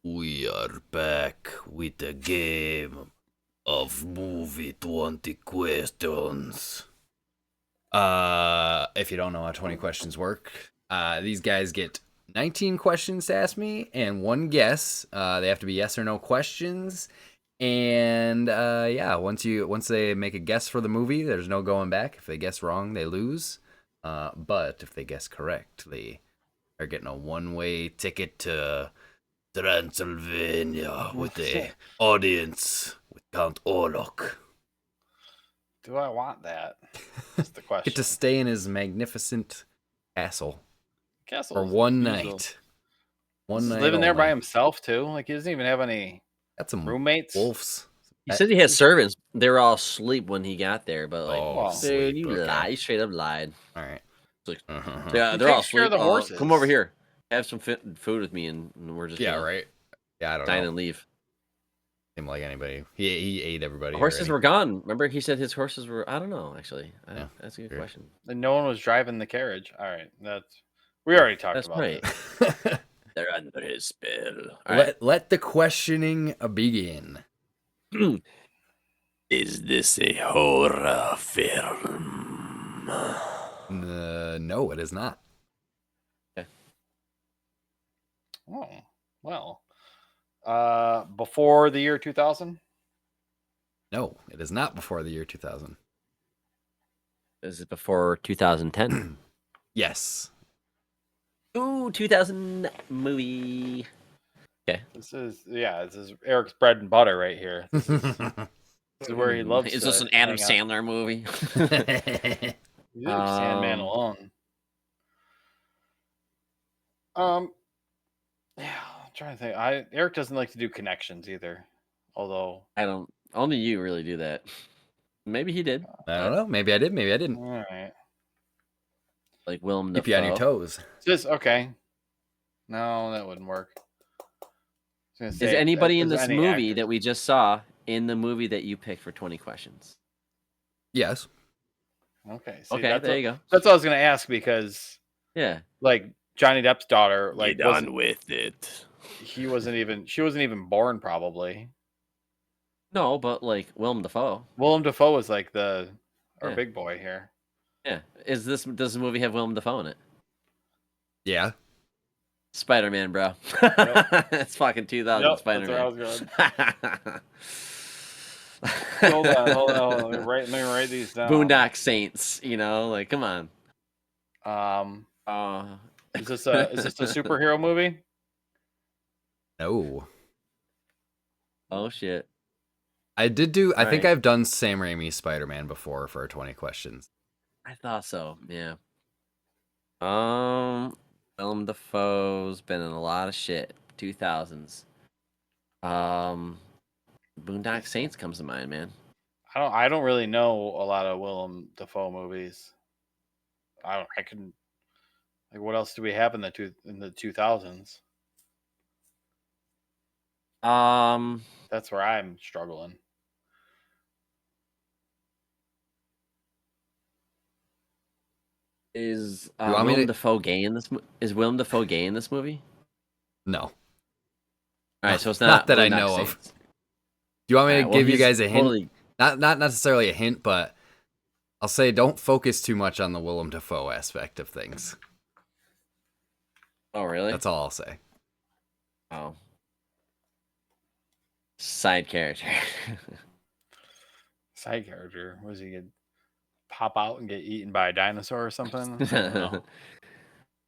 We are back with a game of movie 20 questions. If you don't know how 20 questions work, these guys get 19 questions to ask me and one guess. They have to be yes or no questions. And once they make a guess for the movie, there's no going back. If they guess wrong, they lose. But if they guess correctly, they're getting a one-way ticket to Transylvania with the audience with Count Orlok. Do I want that? That's the question. Get to stay in his magnificent castle for one night. One night. Living there by himself too. Like he doesn't even have any roommates. Wolves. He said he had servants. They were all asleep when he got there, but like, dude, you lied. You straight up lied. All right. Yeah, they're all asleep. The horses. Come over here. Have some food with me, and we're just right. Yeah, I don't know. Dine and leave. Him like anybody. He ate everybody. Horses were gone. Remember, he said his horses were. I don't know. Actually, that's a good question. And no one was driving the carriage. All right, we already talked about right. That. They're under his spell. Let the questioning begin. Is this a horror film? No, it is not. Okay. Oh, well. Before the year 2000? No, it is not before the year 2000. Is it before 2010? Yes. Ooh, 2000 movie. Okay. This is Eric's bread and butter right here. This is where he loves. Is this an Adam Sandler movie? Leave Sandman alone. Yeah, I'm trying to think. Eric doesn't like to do connections either. Although I don't. Only you really do that. Maybe he did. I don't know. Maybe I did. Maybe I didn't. All right. Like Willem Dafoe. Keep you on your toes. Just okay. No, that wouldn't work. Is anybody in this movie that we just saw in the movie that you picked for 20 questions? Yes. Okay. There you go. That's what I was going to ask because, like Johnny Depp's daughter, like get on with it. She wasn't even born, probably. No, but like Willem Dafoe. Willem Dafoe was like our big boy here. Yeah. Does this movie have Willem Dafoe in it? Yeah. Spider-Man, bro. Yep. It's fucking 2000 Spider-Man. That's where I was going. Hold on. Let me write these down. Boondock Saints, like come on. Is this a superhero movie? No. Oh shit. I think I've done Sam Raimi's Spider-Man before for 20 questions. I thought so, yeah. Willem Dafoe's been in a lot of shit. 2000s. Boondock Saints comes to mind, man. I don't really know a lot of Willem Dafoe movies. I couldn't. Like, what else do we have in the 2000s? That's where I'm struggling. Is Willem Dafoe gay in this? Is Willem Dafoe gay in this movie? No. All right, so it's not that I know of. Do you want me to give you guys a hint? Not necessarily a hint, but I'll say don't focus too much on the Willem Dafoe aspect of things. Oh, really? That's all I'll say. Oh. Side character. Side character? Was he gonna pop out and get eaten by a dinosaur or something?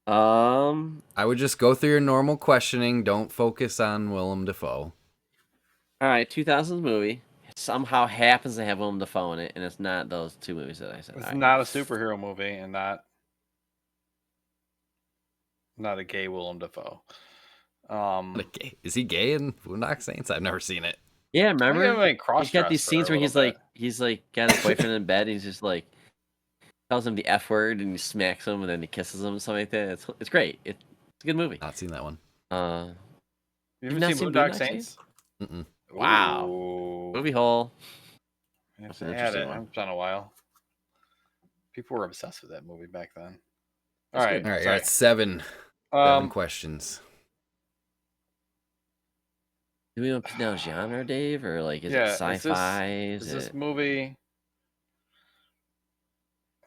I would just go through your normal questioning. Don't focus on Willem Dafoe. All right, 2000s movie. It somehow happens to have Willem Dafoe in it, and it's not those two movies that I said. It's not a superhero movie, and not a gay Willem Dafoe. Is he gay in Boondock Saints? I've never seen it. Yeah, remember? He's got these scenes where he's like got his boyfriend in bed, and he's just like tells him the F word, and he smacks him, and then he kisses him, and something like that. It's great. It's a good movie. Not seen that one. You've not seen Boondock Saints? Mm-mm. Wow. Ooh. Movie hole. That's an interesting one. It's been a while. People were obsessed with that movie back then. All right, you're at 7 questions. Do we want to now genre, Dave, or like is it sci-fi? Is this movie?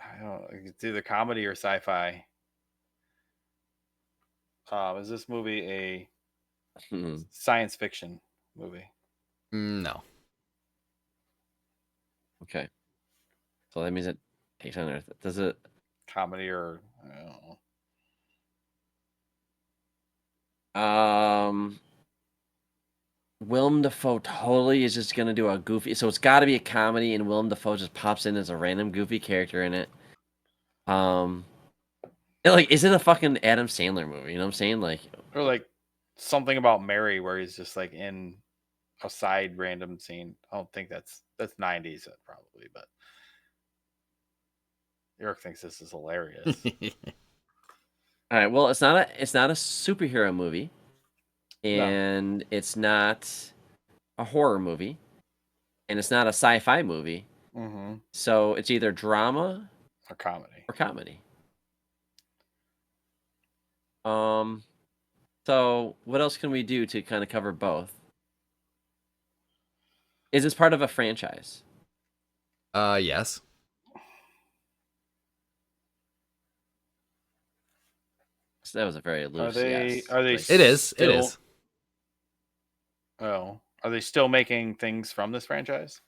I don't know. It's either comedy or sci-fi. Is this movie a science fiction movie? No. Okay. So that means it takes on Earth. Does it comedy or I don't know. Willem Dafoe totally is just gonna do a goofy. So it's got to be a comedy, and Willem Dafoe just pops in as a random goofy character in it. Like, is it a fucking Adam Sandler movie? You know what I'm saying? Like, or like something about Mary, where he's just like in a side random scene. I don't think that's 90s probably, but Eric thinks this is hilarious. All right, well, it's not a superhero movie, and it's not a horror movie, and it's not a sci-fi movie. Mm-hmm. So it's either drama or comedy. So what else can we do to kind of cover both? Is this part of a franchise? Yes. So that was a very loose yes. Are they? It is. Oh, are they still making things from this franchise?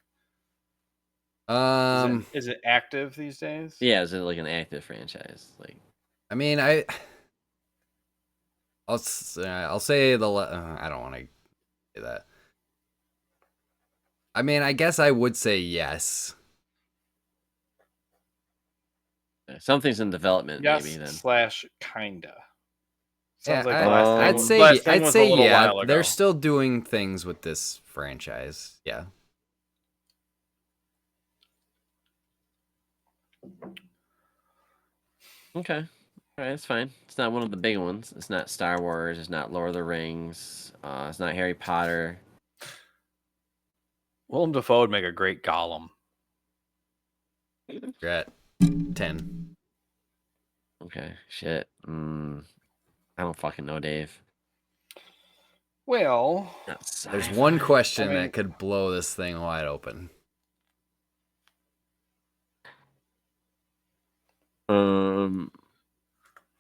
Is it active these days? Yeah, is it like an active franchise? Like, I mean, I'll say I don't want to say that. I mean, I guess I would say yes. Something's in development, yes, maybe then. / kinda. Sounds like I'd say yeah. They're still doing things with this franchise. Yeah. Okay. All right, that's fine. It's not one of the big ones. It's not Star Wars. It's not Lord of the Rings. It's not Harry Potter. Willem Dafoe would make a great Gollum. You're at 10. Okay, shit. I don't fucking know, Dave. Well, there's one question that could blow this thing wide open.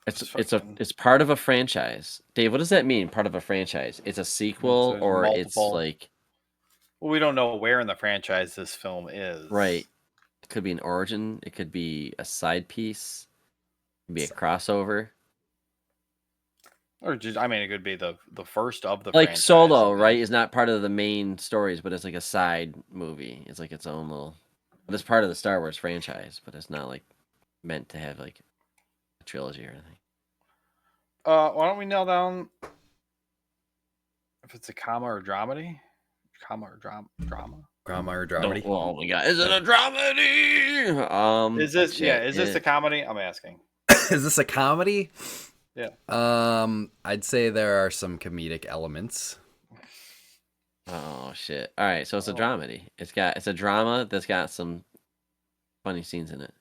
It's part of a franchise. Dave, what does that mean? Part of a franchise? It's a sequel, or it's like Well, we don't know where in the franchise this film is. Right. It could be an origin. It could be a side piece. It could be a crossover. Or just, I mean, it could be the first of the Like franchise. Solo, right? Is not part of the main stories, but it's like a side movie. It's like its own little. But it's part of the Star Wars franchise, but it's not like meant to have like a trilogy or anything. Why don't we nail down if it's a comma or dramedy? Comma or drama? Drama or dramedy? Oh my god, is it a dramedy? Is this shit, is this a comedy? I'm asking. Is this a comedy? Yeah. I'd say there are some comedic elements. Oh shit! All right, so it's a dramedy. It's a drama that's got some funny scenes in it.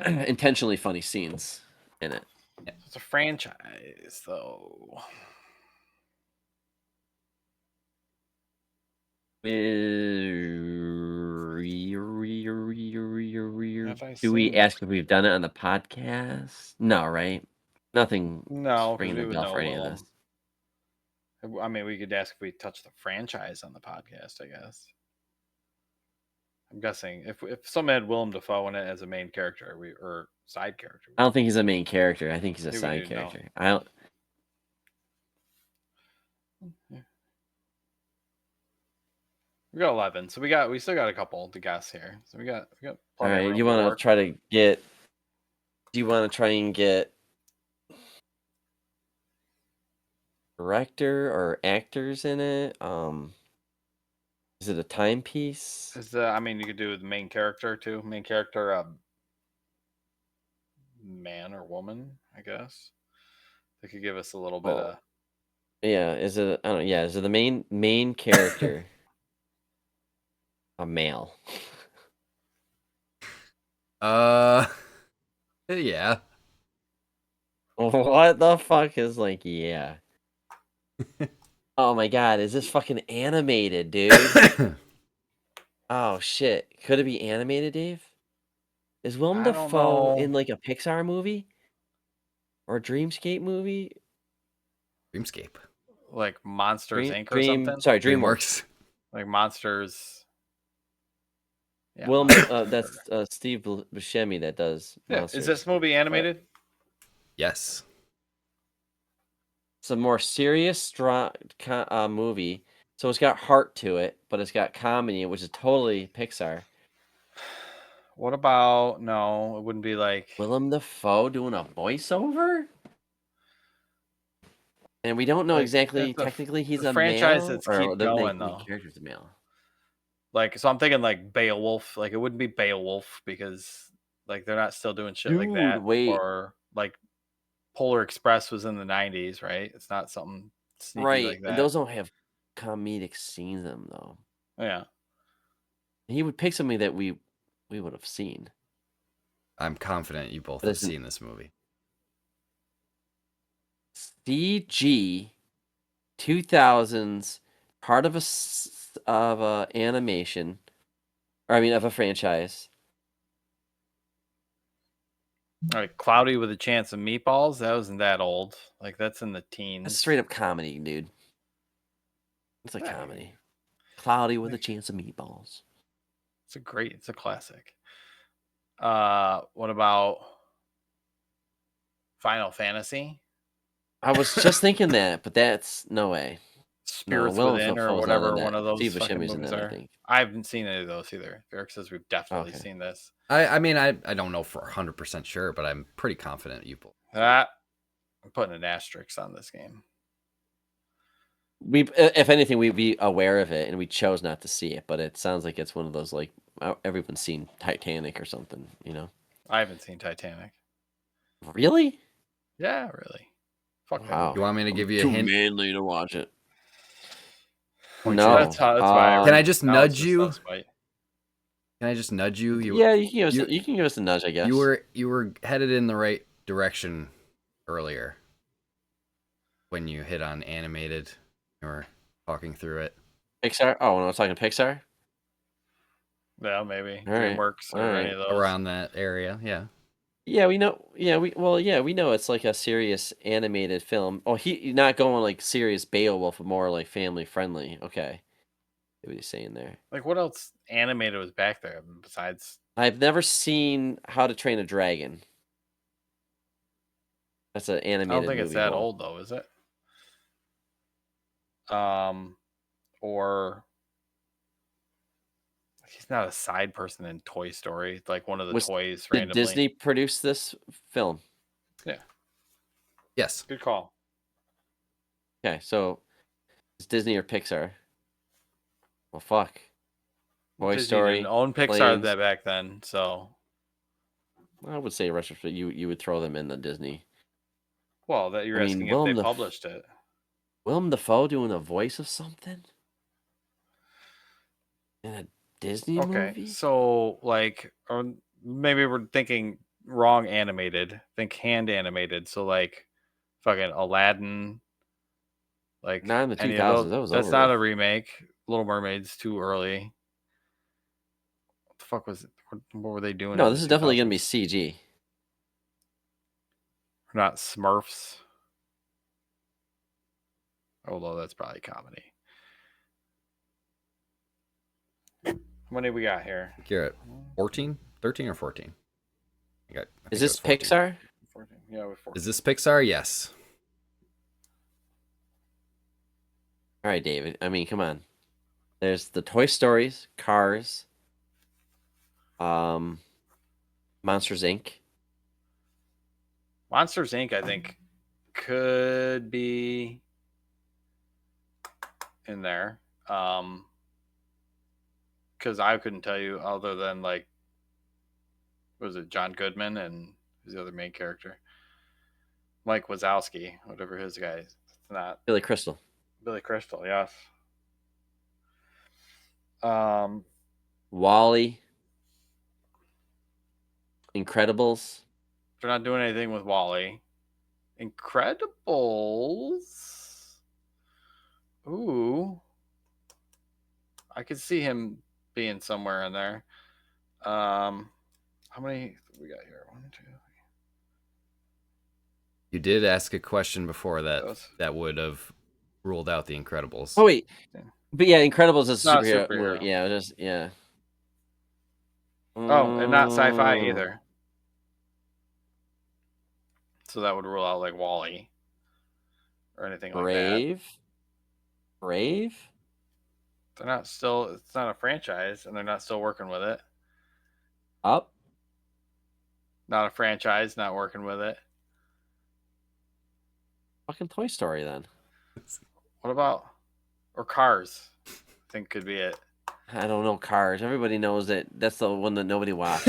Intentionally funny scenes in it. Yeah. It's a franchise, though. Do we ask if we've done it on the podcast? No, right? Nothing. No, ringing the bell for any of this. I mean, we could ask if we touched the franchise on the podcast, I guess. I'm guessing if someone had Willem Dafoe in it as a main character, or side character. I don't think he's a main character. I think he's a side character. No. I don't. Yeah. We got 11, so we still got a couple to guess here. So we got. All right, you want to try to get? Do you want to try and get director or actors in it? Is it a timepiece? I mean, you could do the main character too. Main character, man or woman, I guess. They could give us a little bit of. Yeah, is it? I don't know. Yeah, is it the main character? A male. Yeah. What the fuck is like, yeah? Oh my god, is this fucking animated, dude? Oh shit. Could it be animated, Dave? Is Willem Dafoe in like a Pixar movie? Or a Dreamscape movie? Dreamscape. Like Monsters Inc. or something? Sorry, DreamWorks. Like Monsters. Yeah, Willem, that's Steve Buscemi that does Monsters. Is this movie animated? Yes. It's a more serious movie. So it's got heart to it, but it's got comedy, which is totally Pixar. What about, no, it wouldn't be like... Willem Dafoe doing a voiceover? And we don't know exactly, technically he's a franchise male? That's keep going, though. The character's a male. Like, so I'm thinking like Beowulf. Like, it wouldn't be Beowulf because like they're not still doing shit like that. Wait. Or like Polar Express was in the 90s, right? It's not something sneaky like that. And those don't have comedic scenes in them, though. Yeah. He would pick something that we would have seen. I'm confident you both have seen this movie. CG 2000s, part of a animation, or I mean of a franchise. All right, Cloudy with a Chance of Meatballs. That wasn't that old. Like, that's in the teens. That's straight up comedy, dude. It's a comedy. Cloudy with a Chance of Meatballs. It's a classic. What about Final Fantasy? I was just thinking that, but that's no way. Spirits Within or whatever one of those fucking movies are. I haven't seen any of those either. Eric says we've definitely seen this. I mean, I don't know for 100% sure, but I'm pretty confident you both. I'm putting an asterisk on this game. If anything, we'd be aware of it, and we chose not to see it. But it sounds like it's one of those, like, everyone's seen Titanic or something, you know? I haven't seen Titanic. Really? Yeah, really. Fuck wow. You want me to give you a hint? Too manly to watch it. No. That's why can I just nudge you? Can I just nudge you? Yeah, you can give us a nudge, I guess. You were headed in the right direction earlier when you hit on animated. You were talking through it. Pixar? Oh, when I was talking Pixar? Yeah, maybe. DreamWorks or any of those. Around that area, yeah. Yeah, we know. Yeah, we know it's like a serious animated film. Oh, he not going like serious Beowulf, but more like family friendly. Okay, what he's saying there. Like, what else animated was back there besides? I've never seen How to Train a Dragon. That's an I don't animated think it's movie. that Well, old though, is it? Or he's not a side person in Toy Story, like one of the toys did randomly. Disney produce this film? Yeah. Yes. Good call. Okay, so it's Disney or Pixar? Well, fuck. Toy Disney Story. didn't own Pixar Planes. that back then, so. I would say retrospect. You would throw them in the Disney. Well, that you're asking if they published it. Willem Dafoe doing a voice of something in a Disney movie? Okay, so like, or maybe we're thinking wrong animated. Think hand animated. So like, fucking Aladdin. Like Not in the any 2000s. of those. That was That's over not with. a remake. Little Mermaid's too early. What the fuck was it? What were they doing? No, in this the is definitely gonna be 2000s? CG. Not Smurfs. Although that's probably comedy. How many we got here? You're at 14, 13 or 14. Is this Pixar? 14. Yeah, we're 14. Is this Pixar? Yes. All right, David. I mean, come on. There's the Toy Stories, Cars, Monsters Inc. Monsters Inc. I think could be in there. Because I couldn't tell you other than like, was it John Goodman and who's the other main character? Mike Wazowski, whatever his guy is. It's not Billy Crystal. Billy Crystal, yes. Wally. Incredibles. They're not doing anything with Wally. Incredibles. Ooh. I could see him being somewhere in there. How many we got here? 1, 2. You did ask a question before that would have ruled out The Incredibles. Oh wait, but yeah, Incredibles is a Not superhero. superhero. Yeah, just yeah. Oh, and not sci-fi either. So that would rule out like Wall-E or anything like that. Brave. They're not still. It's not a franchise, and they're not still working with it. Up. Not a franchise. Not working with it. Fucking Toy Story then. What about or Cars? I think could be it. I don't know Cars. Everybody knows that that's the one that nobody watched.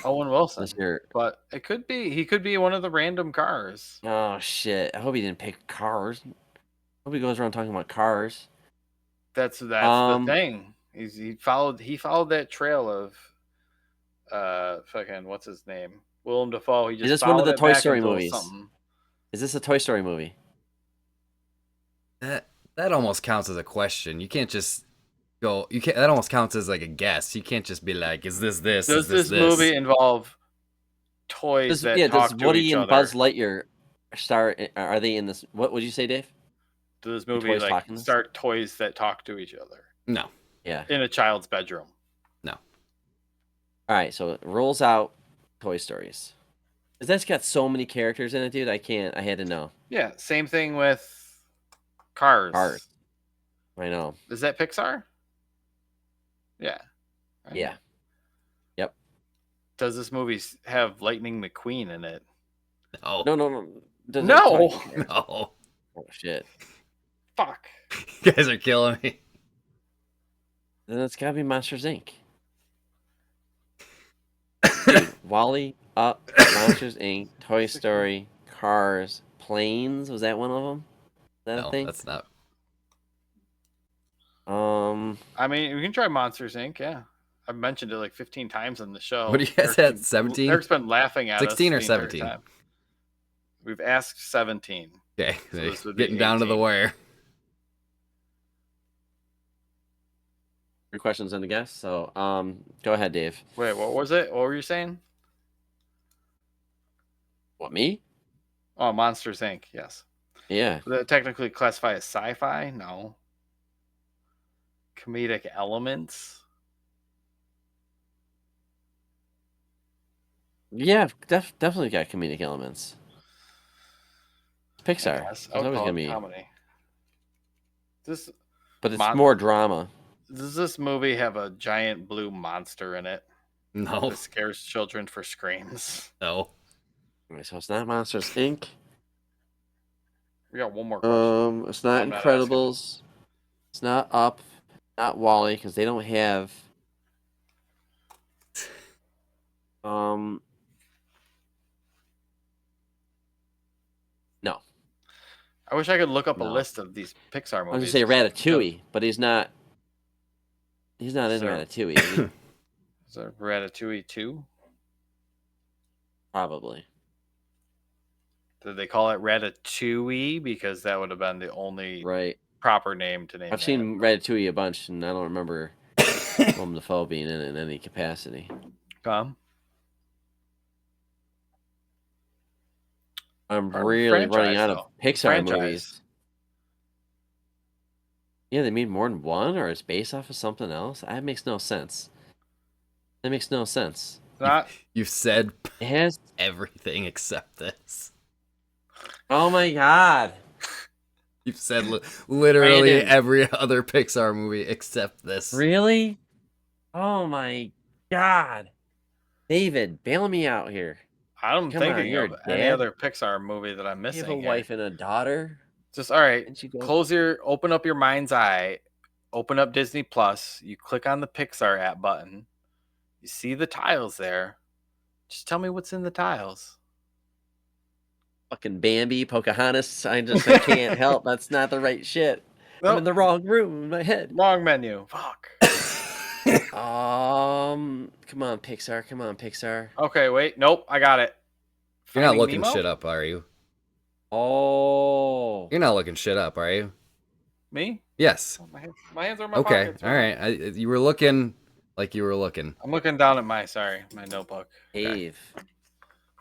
Owen Wilson. This year. But it could be. He could be one of the random Cars. Oh shit! I hope he didn't pick Cars. I hope he goes around talking about Cars. That's the thing. He followed that trail of fucking what's his name? Willem Dafoe. He just is this one of the it Toy back Story until movies? something. Is this a Toy Story movie? That almost counts as a question. You can't just go. You can't. That almost counts as like a guess. You can't just be like, "Is this this? Does Is this this movie involve toys that talk does to Woody each and other? Buzz Lightyear star? Are they in this? What would you say, Dave? Does this movie like start toys that talk to each other? No. Yeah. In a child's bedroom. No. All right, so it rolls out Toy Stories. Because that's got so many characters in it, dude. I had to know. Yeah, same thing with Cars. I know. Is that Pixar? Yeah. Right. Yeah. Yep. Does this movie have Lightning McQueen in it? No. No. No. No. Oh shit. Fuck. You guys are killing me. Then it's gotta be Monsters Inc. Dude, Wall-E, Up, Monsters Inc., Toy Story, Cars, Planes. Was that one of them? No, that's not. I mean, we can try Monsters Inc. Yeah, I've mentioned it like 15 times on the show. What do you guys at? 17? Eric's been laughing at 16 us or 17? We've asked 17. Okay, so getting down to the wire. 3 questions on the guess. So, go ahead, Dave. Wait, what was it? What were you saying? What, me? Oh, Monsters Inc. Yes. Yeah. Does that technically classify as sci-fi? No. Comedic elements? Yeah, definitely got comedic elements. It's Pixar. Yes, It's always gonna be comedy. but it's more drama. Does this movie have a giant blue monster in it No. that scares children for screams? No. Okay, so it's not Monsters Inc. We got one more question. It's not Incredibles. It's not Up. Not Wall-E, because they don't have. No. I wish I could look up a list of these Pixar movies. I was gonna say Ratatouille, but he's not. He's not in Ratatouille. Is he? Is there Ratatouille 2? Probably. Did they call it Ratatouille? Because that would have been the only proper name to name it. I've seen Ratatouille a bunch, and I don't remember Willem Dafoe being in it in any capacity. I'm really running out of Pixar movies. Yeah, they made more than one, or it's based off of something else. That makes no sense. That makes no sense. You've said it has everything except this. Oh my god! You've said literally every other Pixar movie except this. Really? Oh my god! David, bail me out here. I'm thinking of any other Pixar movie that I'm missing. You have a wife and a daughter. Just all right. Open up your mind's eye, open up Disney Plus. You click on the Pixar app button. You see the tiles there. Just tell me what's in the tiles. Fucking Bambi, Pocahontas. I can't help. That's not the right shit. Nope. I'm in the wrong room in my head. Wrong menu. Fuck. Come on, Pixar. Come on, Pixar. Okay, wait. Nope, I got it. You're not looking shit up, are you? Oh. You're not looking shit up, are you? Me? Yes. My hands are in my pockets. Okay, all right. You were looking like you were looking. I'm looking down at my notebook. Dave. Okay.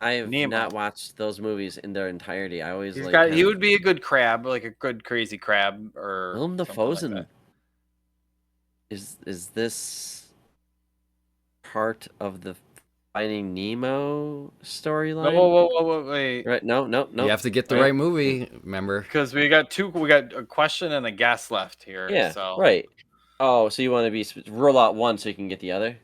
I have not watched those movies in their entirety. I always he would be a good crab, like a good crazy crab, or Willem Dafoe's in. Is this part of the Finding Nemo storyline? Whoa, wait. Right, no. You have to get the right movie, remember? Because we got a question and a guess left here. Yeah, so. Right. Oh, so you want to rule out one so you can get the other?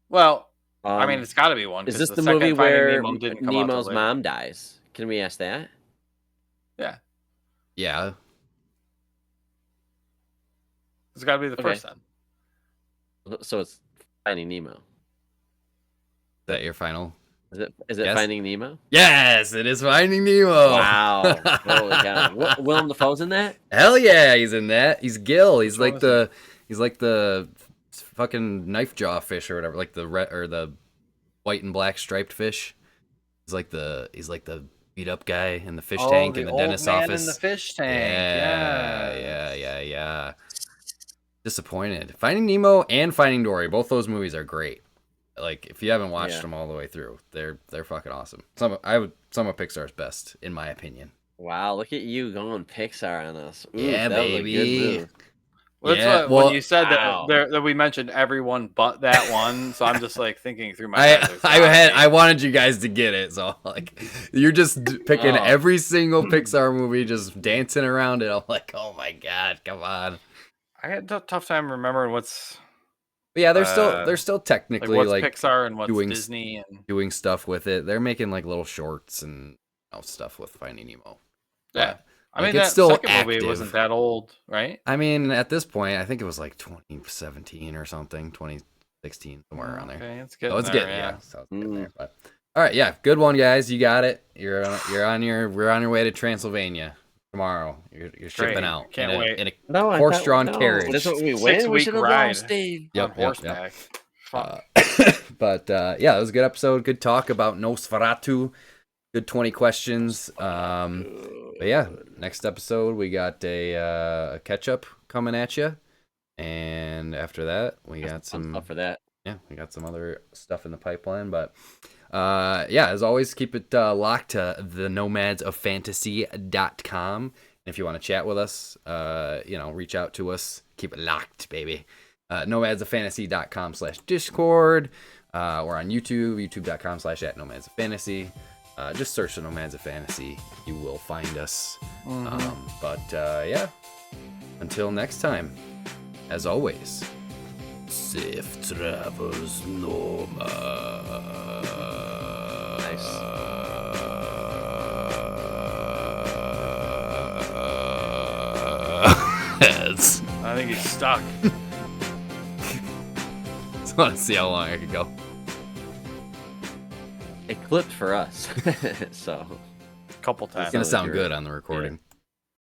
Well, I mean, it's got to be one. Is this the movie where Nemo's mom dies? Can we ask that? Yeah. Yeah. It's got to be the first then. So it's Finding Nemo. Is that your final? Is it Finding Nemo? Yes, it is Finding Nemo. Wow. Holy cow. Willem Dafoe's in that? Hell yeah, he's in that. He's Gil. He's like the fucking knife jaw fish or whatever, like the white and black striped fish. He's like the beat up guy in the fish tank in the dentist's office. In the fish tank. Yeah. Disappointed. Finding Nemo and Finding Dory, both those movies are great. Like, if you haven't watched them all the way through, they're fucking awesome. Some of Pixar's best, in my opinion. Wow, look at you going Pixar on us. Ooh, yeah, baby. Well, that's when you said that we mentioned everyone but that one, so I'm just like thinking through my head. I wanted you guys to get it, so like you're just picking every single Pixar movie, just dancing around it. I'm like, oh my god, come on. I had a tough time remembering what's. Yeah, they're still technically what's Pixar and what's Disney and doing stuff with it. They're making like little shorts and stuff with Finding Nemo. Yeah. I mean, it's that still second active. movie wasn't that old, right? I mean, at this point, I think it was like 2017 or something, 2016, somewhere around there. Okay, it's good. It's getting there. So it's getting there. But all right, yeah, good one, guys. You got it. We're on your way to Transylvania tomorrow. You're shipping out. Can't wait. In a horse-drawn carriage. That's what we win. We should have lost, Dave. Yep, horseback. But yeah, it was a good episode. Good talk about Nosferatu. Good 20 questions. But yeah, next episode we got a catch up coming at you, and after that we got some stuff for that. yeah, we got some other stuff in the pipeline, but yeah, as always, keep it locked to the nomadsoffantasy.com. And if you want to chat with us, reach out to us. Keep it locked, baby. nomadsoffantasy.com/discord. We're on YouTube, youtube.com/@nomadsoffantasy. Just search the Nomads of Fantasy. You will find us. But yeah, until next time, as always, safe travels, Nomad. Nice. I think he's stuck. Just want to see how long I could go. It clipped for us, so Couple times. It's gonna sound good on the recording. Yeah.